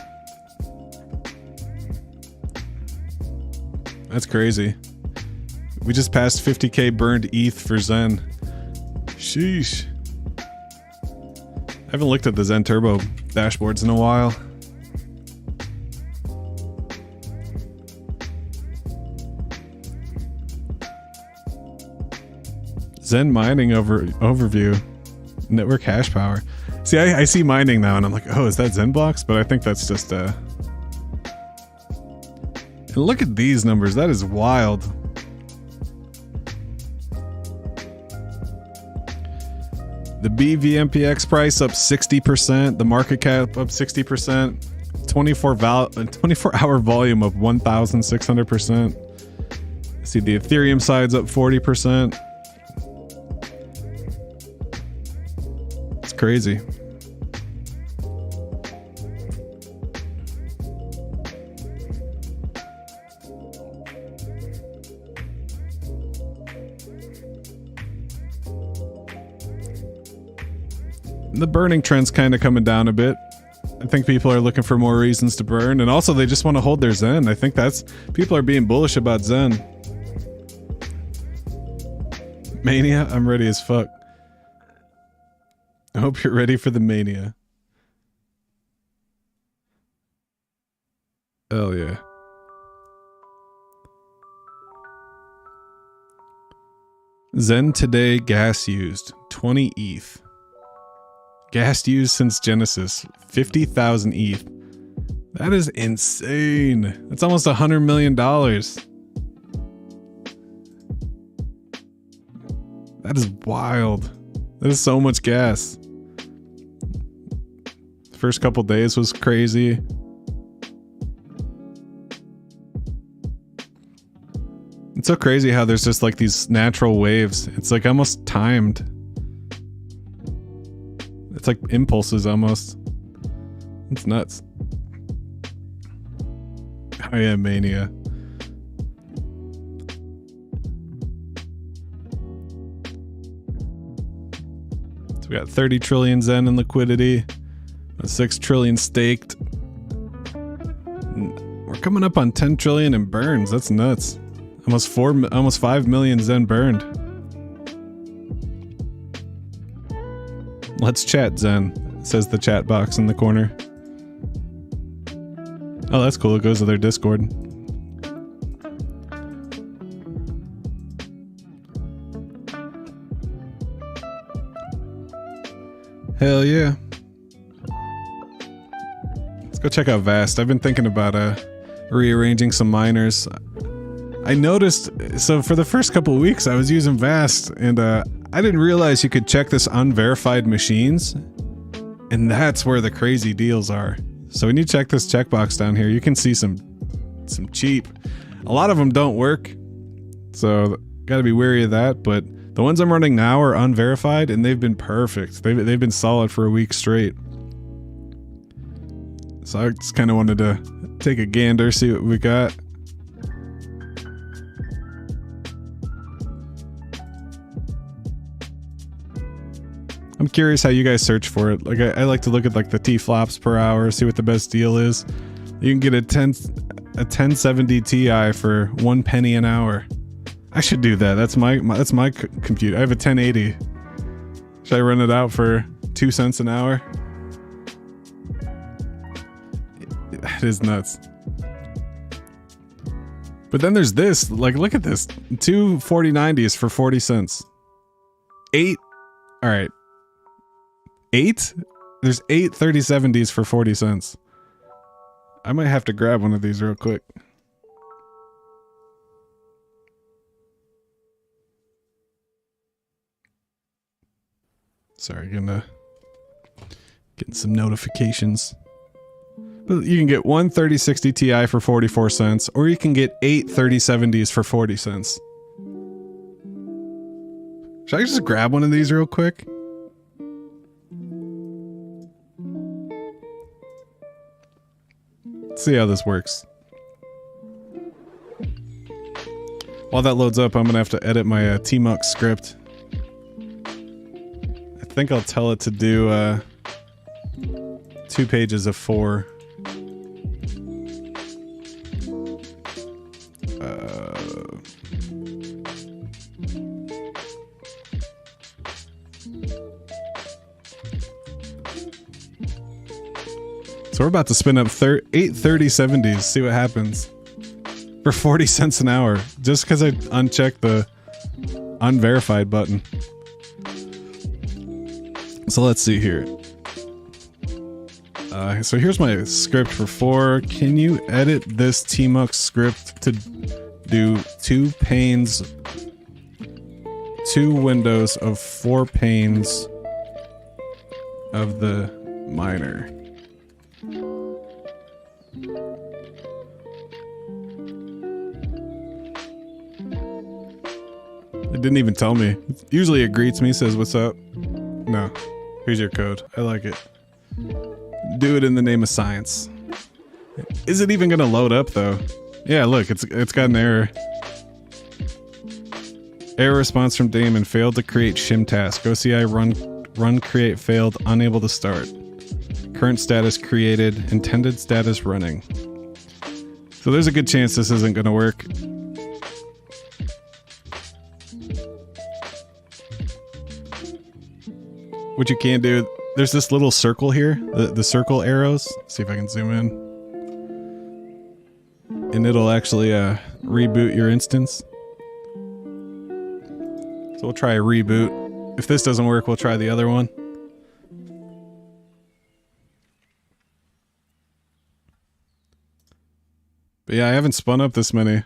Speaker 1: that's crazy. We just passed 50k burned ETH for Zen. Sheesh. I haven't looked at the Zen Turbo dashboards in a while. Zen mining overview. Network hash power. See, I see mining now and I'm like, oh, is that XenBlocks? But I think that's just and look at these numbers. That is wild. The BVMPX price up 60%. The market cap up 60%. 24-hour volume of 1,600%. See, the Ethereum side's up 40%. It's crazy. The burning trend's kind of coming down a bit. I think people are looking for more reasons to burn, and also they just want to hold their Zen. I think that's... people are being bullish about Zen. Mania? I'm ready as fuck. I hope you're ready for the mania. Hell yeah. Zen today gas used 20 ETH. Gas used since Genesis 50,000 ETH. That is insane. That's almost $100 million. That is wild. That is so much gas. The first couple days was crazy. It's so crazy how there's just like these natural waves. It's like almost timed. It's like impulses almost. It's nuts. Oh yeah, mania. So we got 30 trillion Zen in liquidity. 6 trillion staked. We're coming up on 10 trillion in burns. That's nuts. Almost 5 million Zen burned. Let's chat, Zen, says the chat box in the corner. Oh, that's cool. It goes to their Discord. Hell yeah. Let's go check out Vast. I've been thinking about rearranging some miners. I noticed, so for the first couple of weeks I was using Vast, and I didn't realize you could check this unverified machines, and that's where the crazy deals are. So when you check this checkbox down here, you can see some cheap. A lot of them don't work, so gotta be wary of that, but the ones I'm running now are unverified, and they've been perfect. They've been solid for a week straight. So I just kind of wanted to take a gander, see what we got. I'm curious how you guys search for it. Like I like to look at like the T-flops per hour, see what the best deal is. You can get a 1070 Ti for 1 penny an hour. I should do that. That's my computer. I have a 1080. Should I run it out for 2 cents an hour? That is nuts. But then there's this. Like, look at this. 2 4090s for 40 cents. 8. All right. 8? There's 8 3070s for 40 cents. I might have to grab one of these real quick. Sorry, getting some notifications. But you can get one 3060 Ti for 44 cents, or you can get 8 3070s for 40 cents. Should I just grab one of these real quick? Let's see how this works. While that loads up, I'm gonna have to edit my TMUX script. I think I'll tell it to do 2 pages of 4. So we're about to spin up 8 3070s, see what happens. For 40 cents an hour, just because I unchecked the unverified button. So let's see here. So here's my script for 4. Can you edit this TMUX script to do 2 panes, 2 windows of 4 panes of the miner. It didn't even tell me. Usually it greets me, says what's up. No. Here's your code. I like it. Do it in the name of science. Is it even gonna load up though? Yeah, look, it's got an error. Error response from Damon. Failed to create shim task. OCI run create failed. Unable to start. Current status created. Intended status running. So there's a good chance this isn't gonna work. What you can do, there's this little circle here, the circle arrows. Let's see if I can zoom in. And it'll actually reboot your instance. So we'll try a reboot. If this doesn't work, we'll try the other one. But yeah, I haven't spun up this many.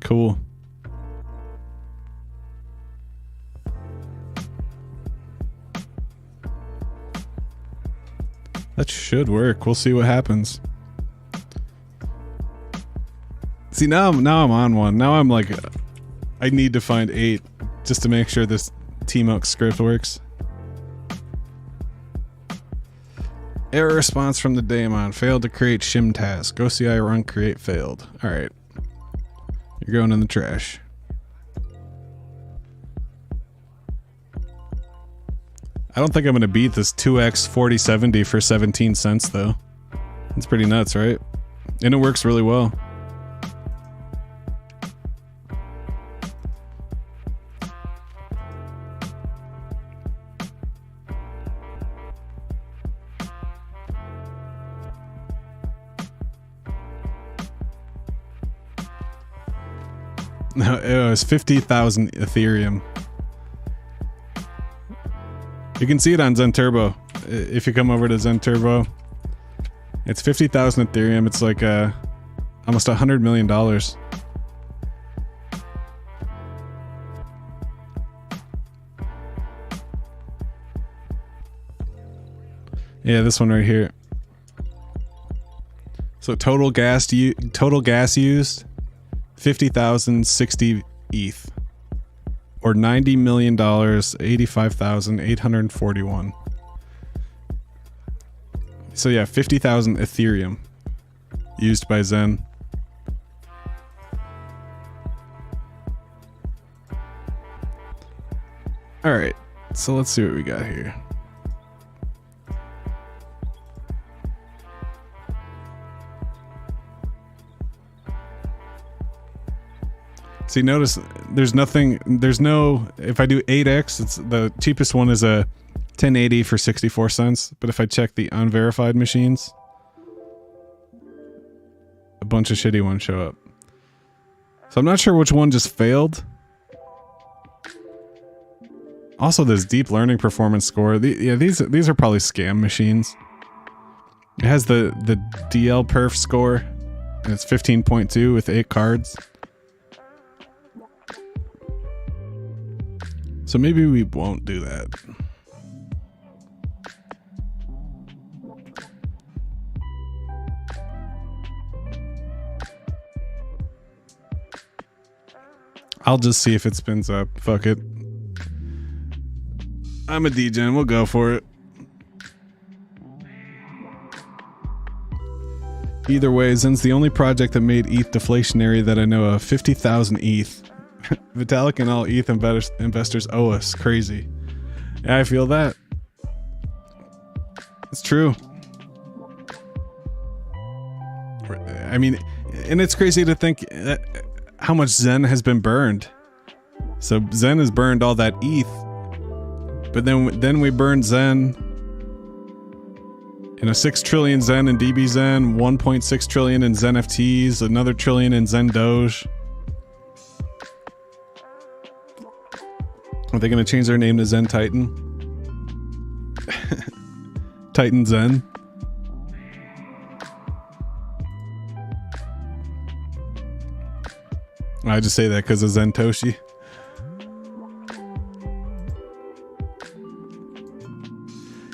Speaker 1: Cool. That should work. We'll see what happens. See, now I'm on one. Now I'm like, I need to find 8 just to make sure this tmux script works. Error response from the daemon. Failed to create shim task. OCI run create failed. Alright. You're going in the trash. I don't think I'm gonna beat this 2x 4070 for 17 cents though. It's pretty nuts, right? And it works really well. No, it was 50,000 Ethereum. You can see it on Zen Turbo. If you come over to Zen Turbo, it's 50,000 Ethereum. It's like almost $100 million. Yeah, this one right here. So total gas used, 50,060 ETH, or $90 million, 85,841. So yeah, 50,000 Ethereum used by Zen. All right, so let's see what we got here. See, notice there's nothing, there's no, if I do 8x, it's the cheapest one is a 1080 for 64 cents. But if I check the unverified machines, a bunch of shitty ones show up. So I'm not sure which one just failed. Also, this deep learning performance score, yeah, these are probably scam machines. It has the DL perf score, and it's 15.2 with 8 cards. So maybe we won't do that. I'll just see if it spins up. Fuck it. I'm a degen. We'll go for it. Either way, Zen's the only project that made ETH deflationary that I know of. 50,000 ETH. Vitalik and all ETH investors owe us. Crazy. Yeah, I feel that. It's true. I mean, and it's crazy to think how much Zen has been burned. So Zen has burned all that ETH, but then we burned Zen. 6 trillion Zen in DB Zen, 1.6 trillion in Zen FTs, another trillion in Zen Doge. Are they going to change their name to Zen Titan? Titan Zen? I just say that because of Zentoshi.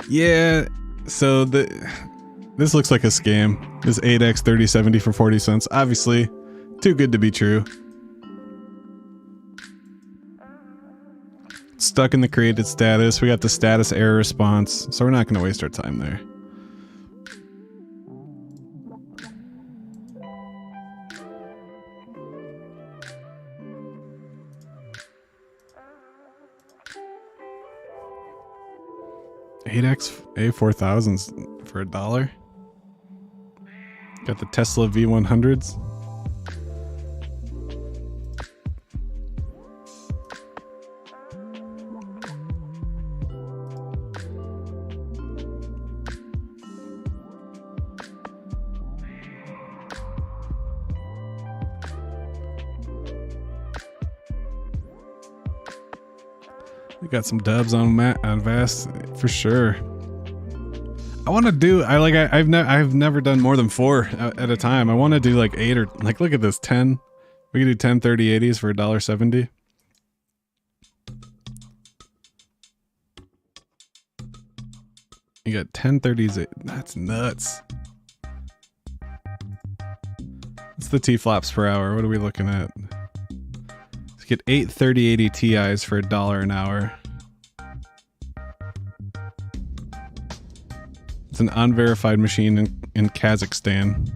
Speaker 1: Yeah, so this looks like a scam. This 8X 3070 for 40 cents. Obviously, too good to be true. Stuck in the created status. We got the status error response, so we're not going to waste our time there. A4000s for $1. Got the Tesla V100s. We got some dubs on Vast for sure. I want to do. I've never done more than 4 at a time. I want to do like 8 or like. Look at this 10. We can do 10 3080s for $1.70. You got 10 30s. That's nuts. What's the T-flops per hour? What are we looking at? Let's get 8 3080 Ti's for $1 an hour. It's an unverified machine in Kazakhstan.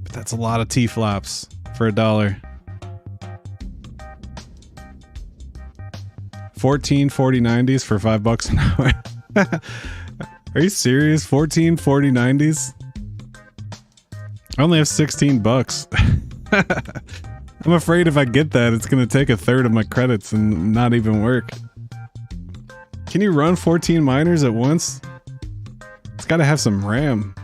Speaker 1: But that's a lot of T-flops for $1. 14 4090s for $5 an hour. Are you serious? 14 4090s? I only have $16. I'm afraid if I get that, it's going to take 1/3 of my credits and not even work. Can you run 14 miners at once? It's got to have some RAM.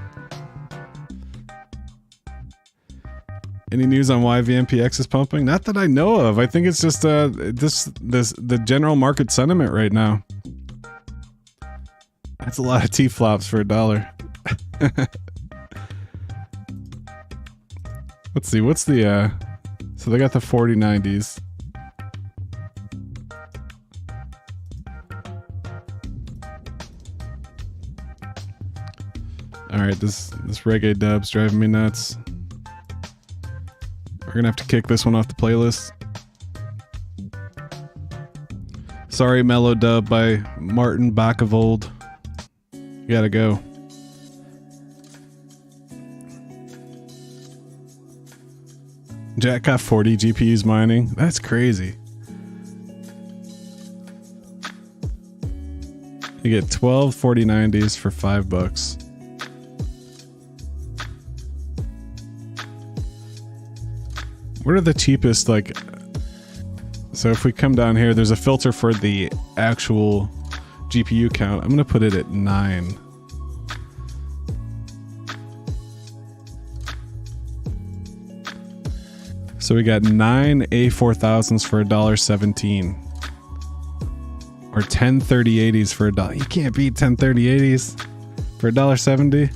Speaker 1: Any news on why VMPX is pumping? Not that I know of. I think it's just the general market sentiment right now. That's a lot of T-flops for $1. Let's see. What's the so they got the 4090s. All right, this reggae dub's driving me nuts. We're gonna have to kick this one off the playlist. Sorry, Mellow Dub by Martin Bacavold. You gotta go. Jack got 40 GPUs mining. That's crazy. You get 12 4090s for $5. What are the cheapest, like... So if we come down here, there's a filter for the actual GPU count. I'm gonna put it at 9. So we got 9 A4000s for $1.17. Or 10 3080s for $1. You can't beat 10 3080s for $1.70.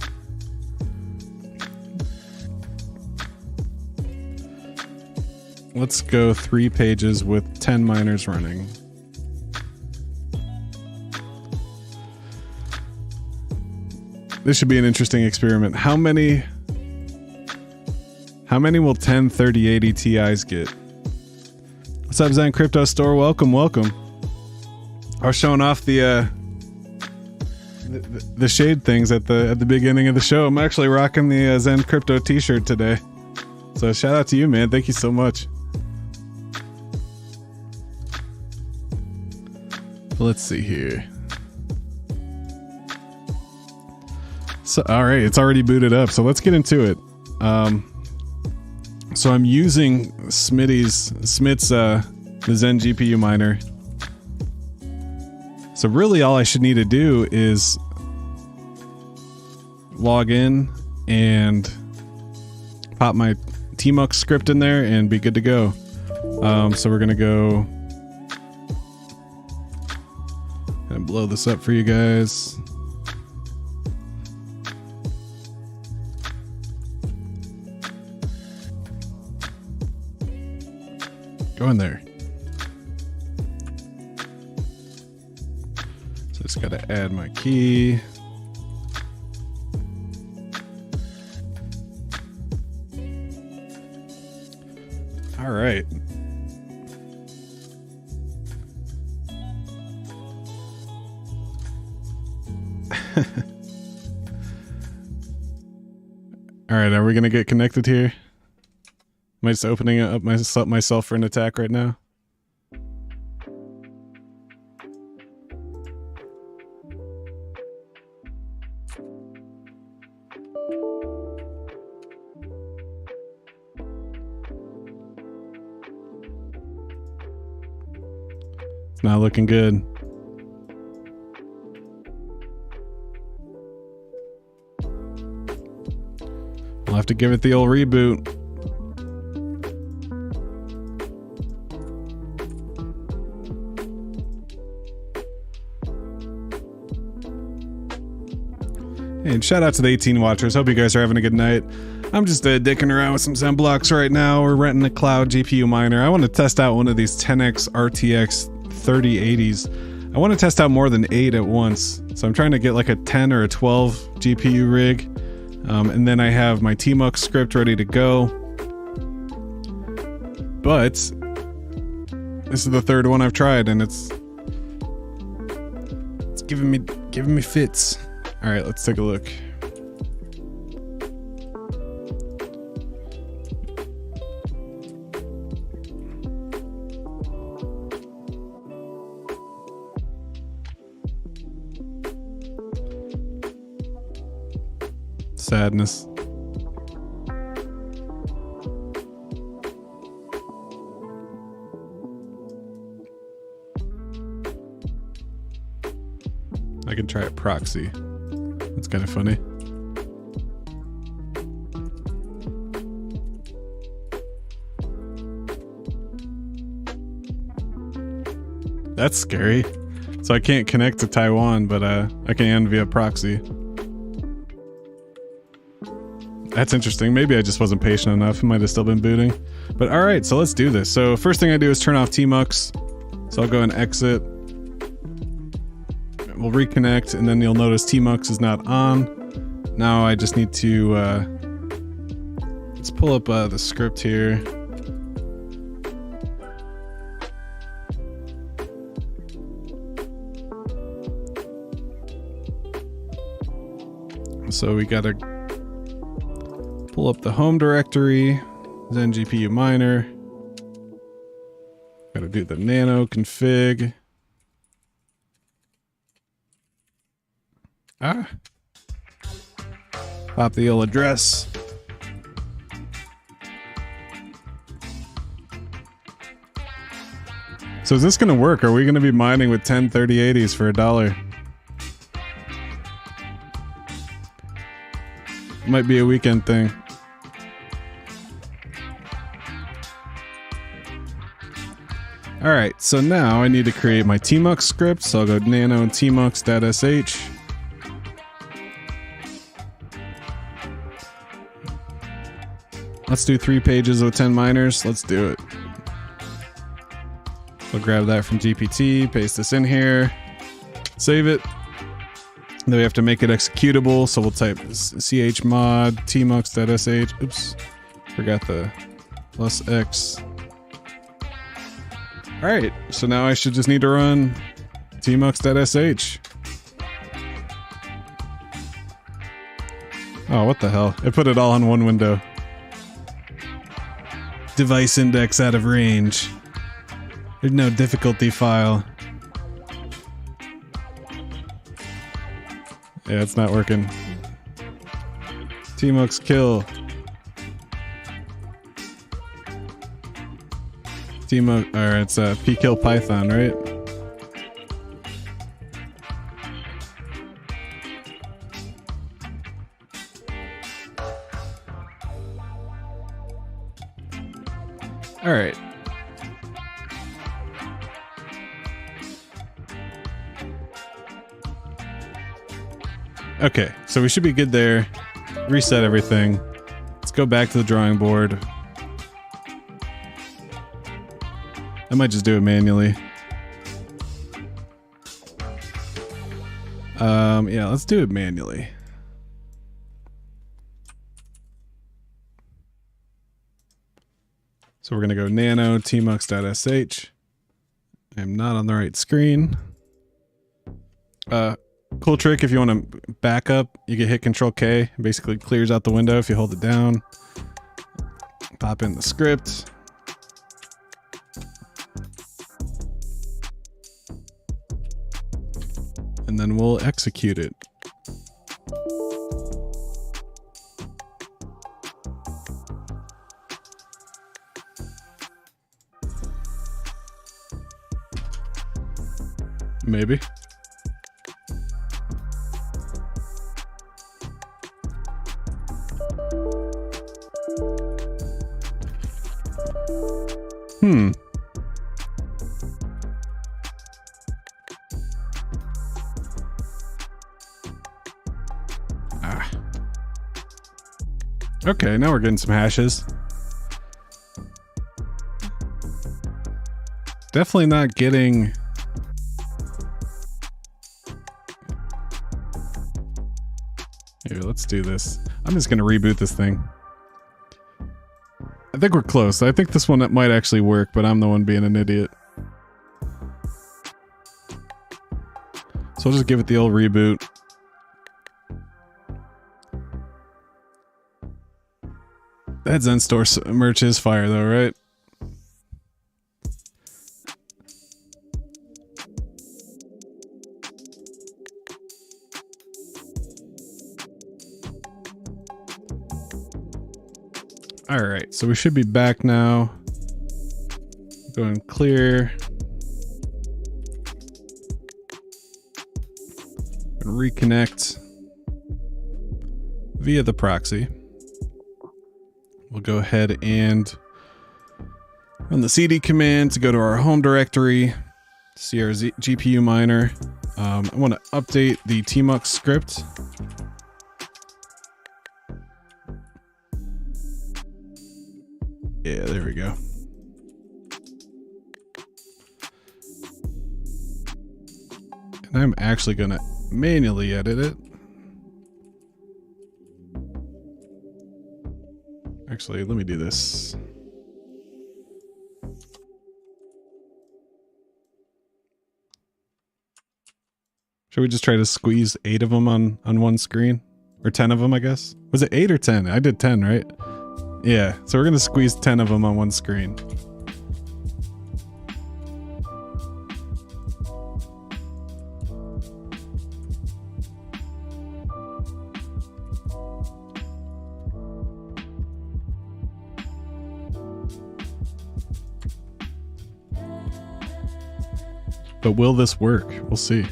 Speaker 1: Let's go 3 pages with 10 miners running. This should be an interesting experiment. How many will 10 3080 Ti's get? What's up, Zen Crypto Store? Welcome, welcome. I was showing off the shade things at the beginning of the show. I'm actually rocking the Zen Crypto t-shirt today. So shout out to you, man. Thank you so much. Let's see here. So, all right, it's already booted up. So let's get into it. So I'm using Smith's the Zen GPU miner. So really, all I should need to do is log in and pop my tmux script in there and be good to go. So we're gonna go and blow this up for you guys. Go in there. So just gotta add my key. All right. All right, are we gonna get connected here? Am I just opening up myself for an attack right now? It's not looking good. I'll have to give it the old reboot. Hey, and shout out to the 18 watchers. Hope you guys are having a good night. I'm just dicking around with some XenBlocks right now. We're renting a cloud GPU miner. I want to test out one of these 10x RTX 3080s. I want to test out more than 8 at once. So I'm trying to get like a 10 or a 12 GPU rig. And then I have my TMUX script ready to go. But this is the third one I've tried, and it's giving me fits. All right, let's take a look. Sadness. I can try a proxy. That's kind of funny. That's scary. So I can't connect to Taiwan, but I can via proxy. That's interesting. Maybe I just wasn't patient enough. It might have still been booting. But all right, so let's do this. So first thing I do is turn off TMUX. So I'll go and exit. We'll reconnect, and then you'll notice TMUX is not on. Now I just need to let's pull up the script here. So we gotta pull up the home directory, Zen GPU miner. Gotta do the nano config. Pop the old address. So is this gonna work? Are we gonna be mining with 10 3080s for $1? Might be a weekend thing. Alright, so now I need to create my TMUX script, so I'll go nano and tmux.sh. Let's do 3 pages with 10 miners. Let's do it. We'll grab that from GPT, paste this in here, save it. Then we have to make it executable, so we'll type chmod tmux.sh. Oops, forgot the +x. Alright, so now I should just need to run tmux.sh. Oh, what the hell? It put it all in one window. Device index out of range. There's no difficulty file. Yeah, it's not working. tmux kill. tmux, or it's pkill python, right? All right. Okay, so we should be good there. Reset everything. Let's go back to the drawing board. I might just do it manually. Yeah, let's do it manually. So we're going to go nano tmux.sh. I'm not on the right screen. Cool trick, if you want to back up, you can hit Control K. It basically clears out the window if you hold it down. Pop in the script. And then we'll execute it. Maybe. Okay, now we're getting some hashes. Definitely not getting... Here, let's do this. I'm just gonna reboot this thing. I think we're close. I think this one might actually work, but I'm the one being an idiot. So I'll just give it the old reboot. That Zen store merch is fire though, right? Alright, so we should be back now. Go and clear. And reconnect via the proxy. We'll go ahead and run the cd command to go to our home directory, see our GPU miner. I want to update the tmux script. Yeah, there we go. And I'm actually going to manually edit it. Actually, let me do this. Should we just try to squeeze 8 of them on one screen? Or 10 of them, I guess? Was it 8 or 10? I did 10, right? Yeah, so we're going to squeeze 10 of them on one screen. But will this work? We'll see.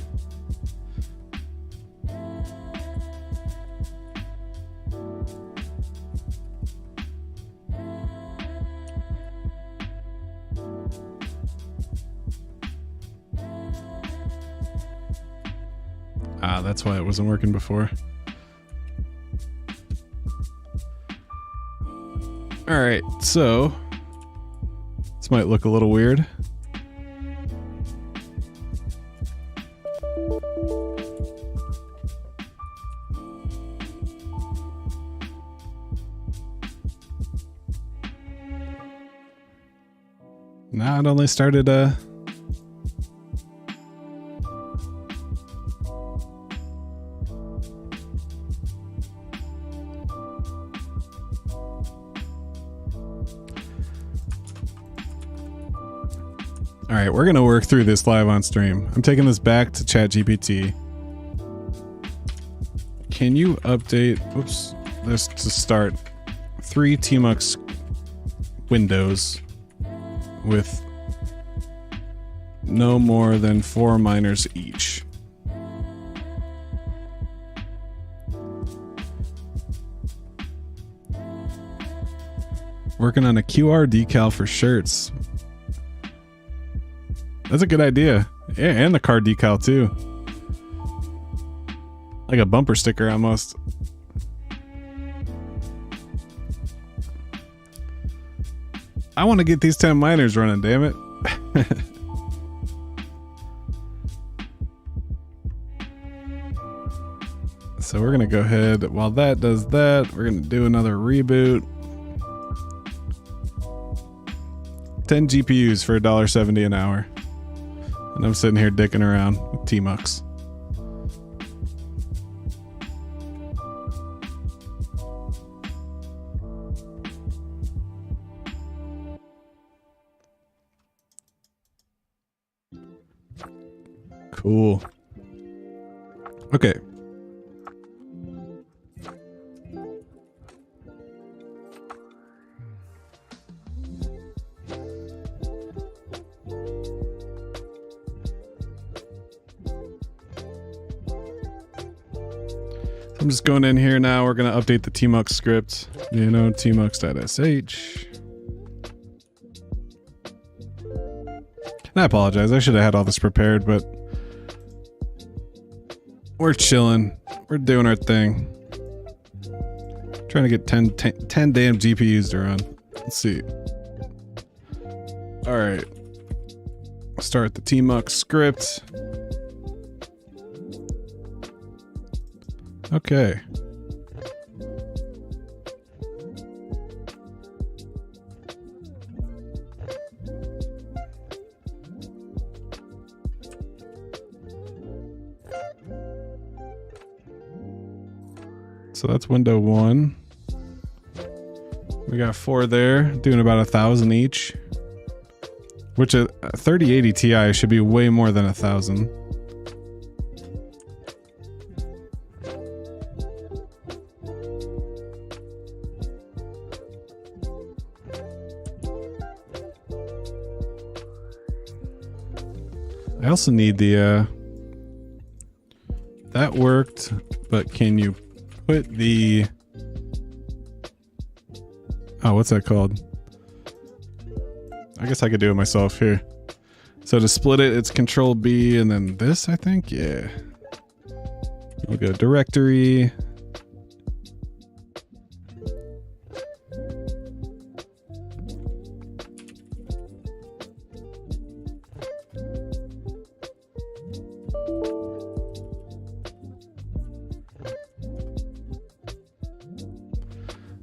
Speaker 1: Ah, that's why it wasn't working before. All right, so this might look a little weird. Nah, it only started Alright, we're gonna work through this live on stream. I'm taking this back to ChatGPT. Can you update, oops, this to start 3 tmux windows with no more than 4 miners each? Working on a QR decal for shirts. That's a good idea. Yeah, and the car decal too. Like a bumper sticker almost. I want to get these 10 miners running, damn it. So we're gonna go ahead, while that does that, we're gonna do another reboot. 10 GPUs for $1.70 an hour. And I'm sitting here dicking around with Tmux. Cool. Okay. I'm just going in here now. We're going to update the Tmux script. You know, tmux.sh. And I apologize. I should have had all this prepared, but we're chilling. We're doing our thing. Trying to get 10 damn GPUs to run. Let's see. All right. Start the Tmux script. Okay. So that's window 1. We got 4 there, doing about 1,000 each. Which a 3080 Ti should be way more than 1,000. I also need the, that worked, but can you put the, oh, what's that called? I guess I could do it myself here. So to split it, it's Control B and then this, I think, yeah. We'll go directory.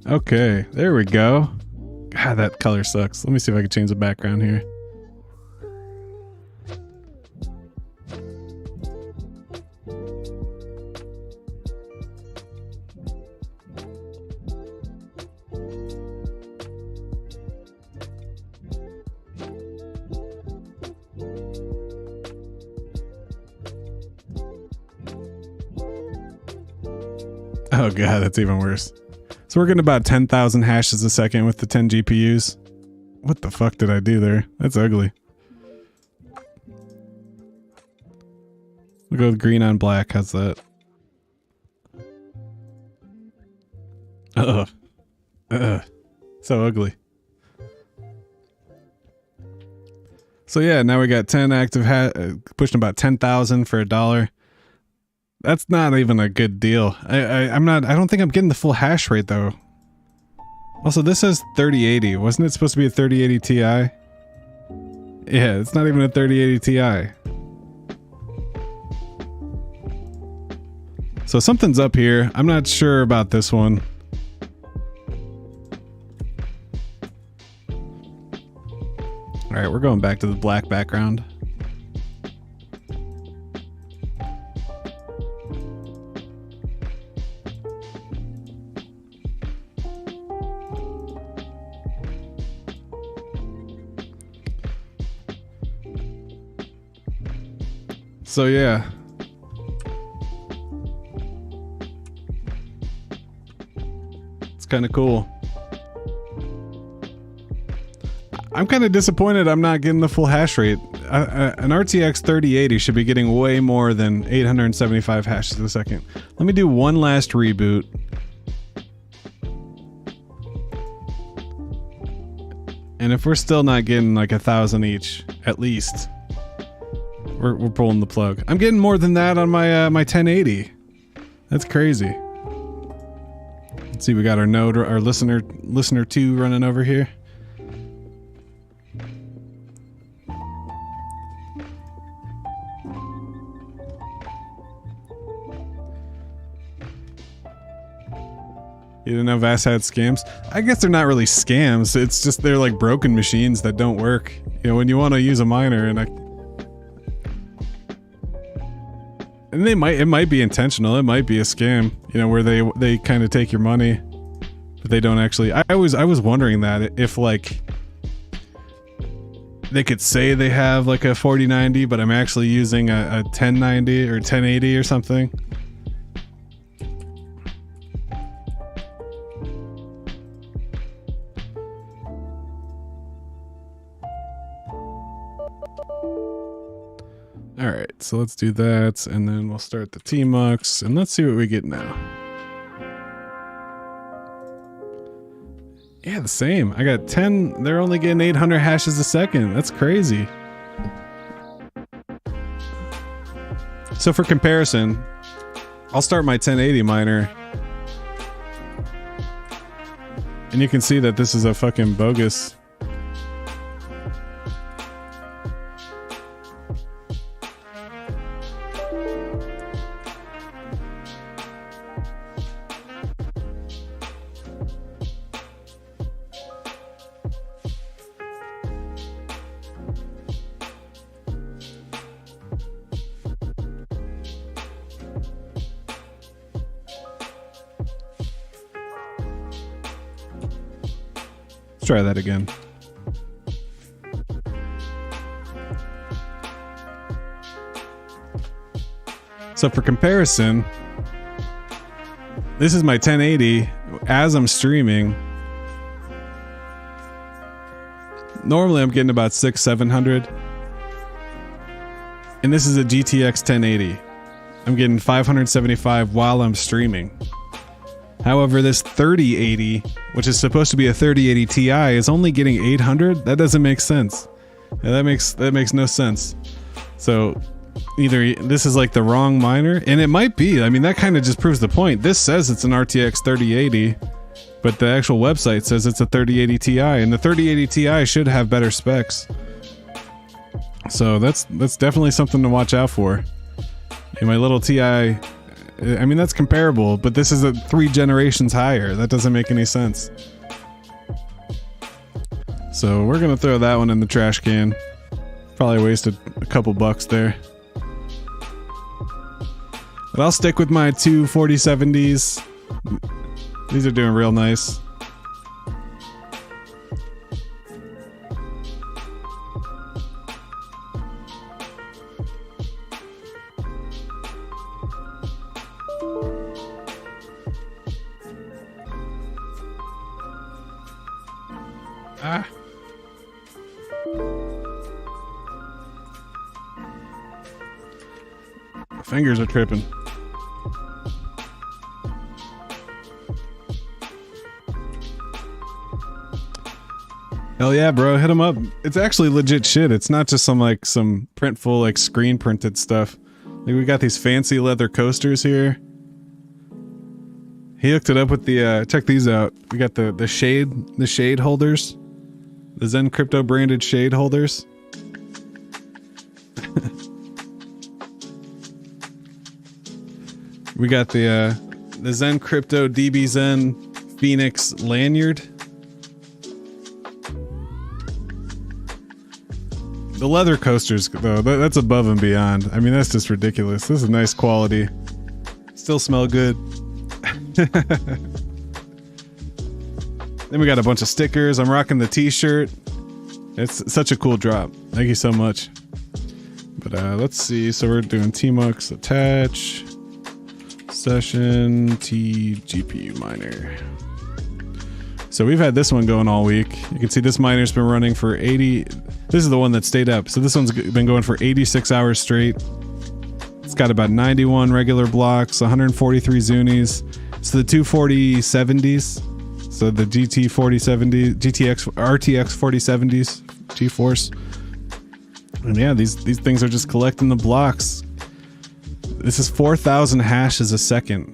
Speaker 1: Okay, there we go. God, that color sucks. Let me see if I can change the background here. Oh god, that's even worse. So we're getting about 10,000 hashes a second with the 10 GPUs. What the fuck did I do there? That's ugly. We'll go with green on black. How's that? So ugly. So yeah, now we got 10 active pushing about 10,000 for $1. That's not even a good deal. I don't think I'm getting the full hash rate though. Also, this says 3080. Wasn't it supposed to be a 3080 Ti? Yeah, it's not even a 3080 Ti. So something's up here. I'm not sure about this one. All right, we're going back to the black background. So yeah. It's kind of cool. I'm kind of disappointed I'm not getting the full hash rate. An RTX 3080 should be getting way more than 875 hashes a second. Let me do one last reboot. And if we're still not getting like 1,000 each, at least, we're pulling the plug. I'm getting more than that on my my 1080. That's crazy. Let's see, we got our node, our listener 2 running over here. You didn't know VAS had scams? I guess they're not really scams. It's just they're like broken machines that don't work. You know, when you want to use a miner and it might be intentional. It might be a scam, you know, where they kind of take your money, but they don't actually. I was wondering that if like they could say they have like a 4090, but I'm actually using a 1090 or 1080 or something. Alright, so let's do that, and then we'll start the T-Mux, and let's see what we get now. Yeah, the same. I got 10, they're only getting 800 hashes a second. That's crazy. So for comparison, I'll start my 1080 miner. And you can see that this is a fucking bogus. Let's try that again. So for comparison, this is my 1080 as I'm streaming. Normally I'm getting about 600-700. And this is a GTX 1080. I'm getting 575 while I'm streaming. However, this 3080, which is supposed to be a 3080 Ti, is only getting 800. That doesn't make sense. Yeah, that makes no sense. So either this is like the wrong miner, and it might be. I mean, that kind of just proves the point. This says it's an RTX 3080, but the actual website says it's a 3080 Ti, and the 3080 Ti should have better specs. So that's definitely something to watch out for. And my little Ti. I mean, that's comparable, but this is 3 generations higher. That doesn't make any sense. So we're gonna throw that one in the trash can. Probably wasted a couple bucks there. But I'll stick with my two 4070s. These are doing real nice. Ah. My fingers are tripping. Hell yeah, bro, hit them up. It's actually legit shit. It's not just some printful, like screen printed stuff. Like, we got these fancy leather coasters here. He hooked it up with the check these out. We got the shade holders. The Zen Crypto branded shade holders. We got the Zen Crypto DB Zen Phoenix lanyard. The leather coasters, though, that's above and beyond. I mean, that's just ridiculous. This is nice quality. Still smell good. Then we got a bunch of stickers. I'm rocking the t-shirt. It's such a cool drop. Thank you so much. But let's see. So we're doing T-Mux attach. Session T GPU miner. So we've had this one going all week. You can see this miner's been running for 80. This is the one that stayed up. So this one's been going for 86 hours straight. It's got about 91 regular blocks, 143 Zunis. So the 24070s. So the GT 4070, GTX, RTX 4070s, GeForce. And yeah, these things are just collecting the blocks. This is 4,000 hashes a second.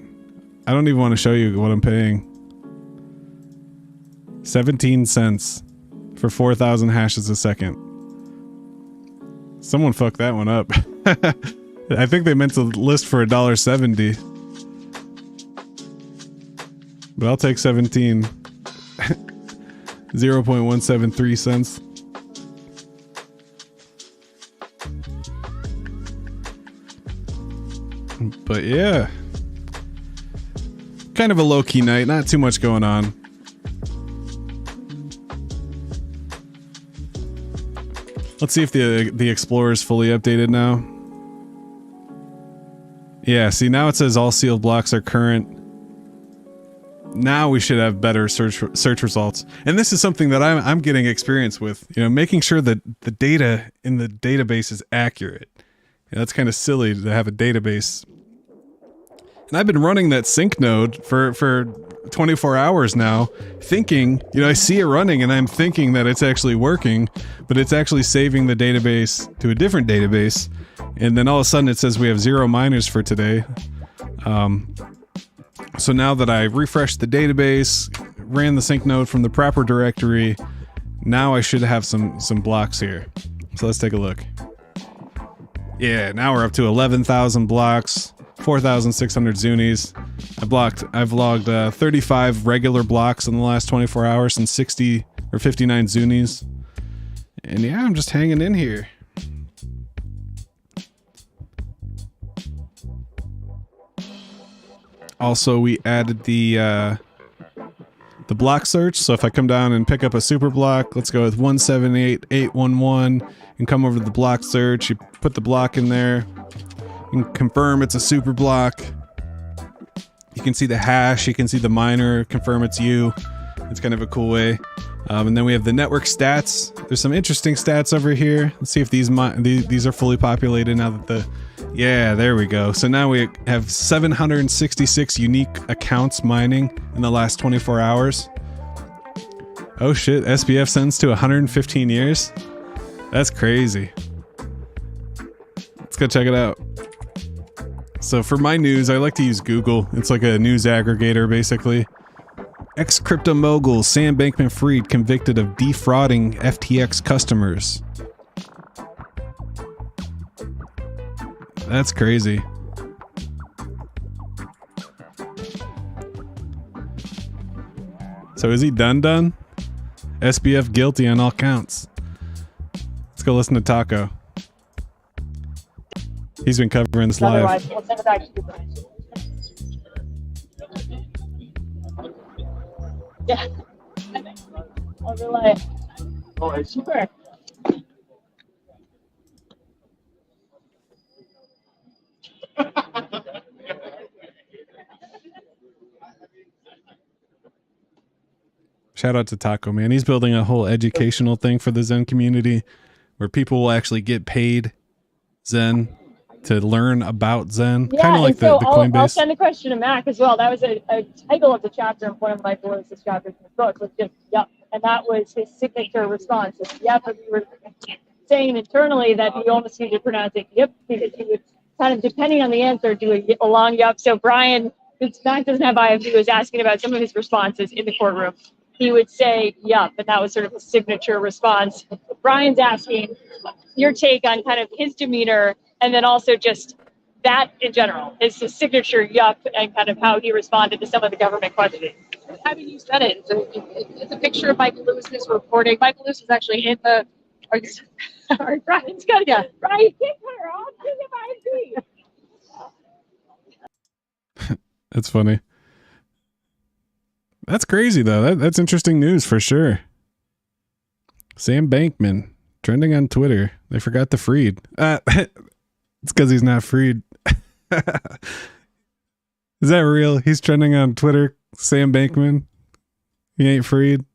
Speaker 1: I don't even want to show you what I'm paying. 17 cents for 4,000 hashes a second. Someone fucked that one up. I think they meant to list for $1.70. but I'll take 17. 0.173 cents. But yeah, kind of a low-key night, not too much going on. Let's see if the Explorer is fully updated now. Yeah, see, now it says all sealed blocks are current. Now we should have better search results. And this is something that I'm getting experience with, you know, making sure that the data in the database is accurate. Yeah, that's kind of silly to have a database. And I've been running that sync node for 24 hours now, thinking, you know, I see it running and I'm thinking that it's actually working, but it's actually saving the database to a different database. And then all of a sudden it says we have 0 miners for today. So now that I refreshed the database, ran the sync node from the proper directory, now I should have some blocks here. So let's take a look. Yeah, now we're up to 11,000 blocks, 4,600 Zunis. I've logged 35 regular blocks in the last 24 hours and 60 or 59 Zunis. And yeah, I'm just hanging in here. Also, we added the block search. So if I come down and pick up a super block, let's go with 178811 and come over to the block search. You put the block in there and confirm it's a super block. You can see the hash, you can see the miner, confirm it's you. It's kind of a cool way. And then we have the network stats. There's some interesting stats over here. Let's see if these are fully populated now that yeah, there we go. So now we have 766 unique accounts mining in the last 24 hours. Oh shit, SBF sends to 115 years? That's crazy. Let's go check it out. So for my news, I like to use Google. It's like a news aggregator, basically. Ex-crypto mogul Sam Bankman-Fried convicted of defrauding FTX customers. That's crazy. So is he done? SBF guilty on all counts. Let's go listen to Taco. He's been covering this live.
Speaker 3: We'll send it back to you, Brian. Yeah. I'll rely. Oh, super.
Speaker 1: Shout out to Taco, man. He's building a whole educational thing for the Zen community where people will actually get paid Zen to learn about Zen.
Speaker 3: Yeah,
Speaker 1: kind of like
Speaker 3: and so
Speaker 1: the Coinbase.
Speaker 3: I'll send a question to Mac as well. That was a title of the chapter in one of my Belows' chapters in the book. Was just, yep. And that was his signature response. Yep, and we were saying internally that he almost needed to pronounce it yep, because he would kind of, depending on the answer, do a long yep. So Brian, since Mac doesn't have IFB, was asking about some of his responses in the courtroom. He would say, yup, and that was sort of a signature response. Brian's asking your take on kind of his demeanor and then also just that in general, his signature yup and kind of how he responded to some of the government questioning.
Speaker 4: Having you said it, it's a picture of Michael Lewis's reporting. Michael Lewis was actually in the...
Speaker 3: Sorry, Brian's got to Brian, kick her off. Give him IFB.
Speaker 1: That's funny. That's crazy, though. That's interesting news for sure. Sam Bankman, trending on Twitter. They forgot the freed. It's because he's not freed. Is that real? He's trending on Twitter, Sam Bankman. He ain't freed.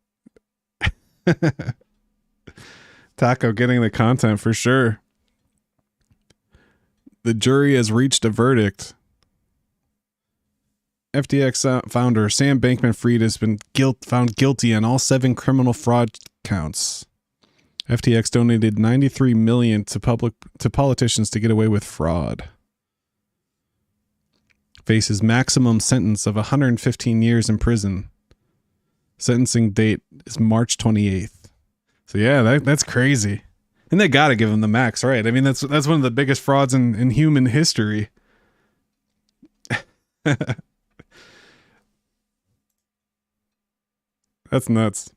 Speaker 1: Taco getting the content for sure. The jury has reached a verdict. FTX founder Sam Bankman-Fried has been found guilty on all 7 criminal fraud counts. FTX donated $93 million to politicians to get away with fraud. Faces maximum sentence of 115 years in prison. Sentencing date is March 28th. So yeah, that's crazy. And they got to give him the max, right? I mean, that's one of the biggest frauds in human history. That's nuts.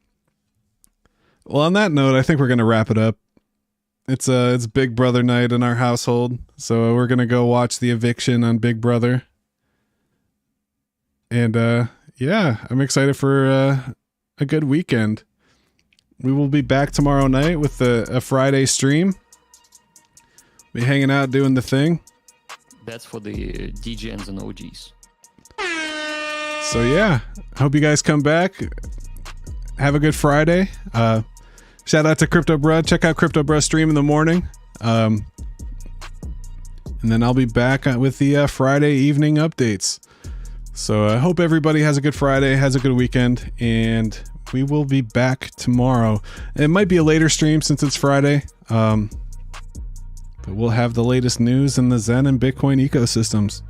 Speaker 1: Well, on that note, I think we're gonna wrap it up. It's Big Brother night in our household, so we're gonna go watch The Eviction on Big Brother. And yeah, I'm excited for a good weekend. We will be back tomorrow night with a Friday stream. Be hanging out doing the thing.
Speaker 5: That's for the DJs and OGs.
Speaker 1: So yeah, hope you guys come back. Have a good Friday. Shout out to Crypto Bruh. Check out Crypto Bruh stream in the morning. And then I'll be back with the Friday evening updates. So I hope everybody has a good Friday, has a good weekend, and we will be back tomorrow. It might be a later stream since it's Friday, but we'll have the latest news in the Zen and Bitcoin ecosystems.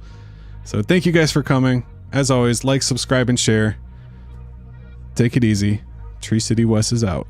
Speaker 1: So thank you guys for coming. As always, like, subscribe, and share. Take it easy. Tree City West is out.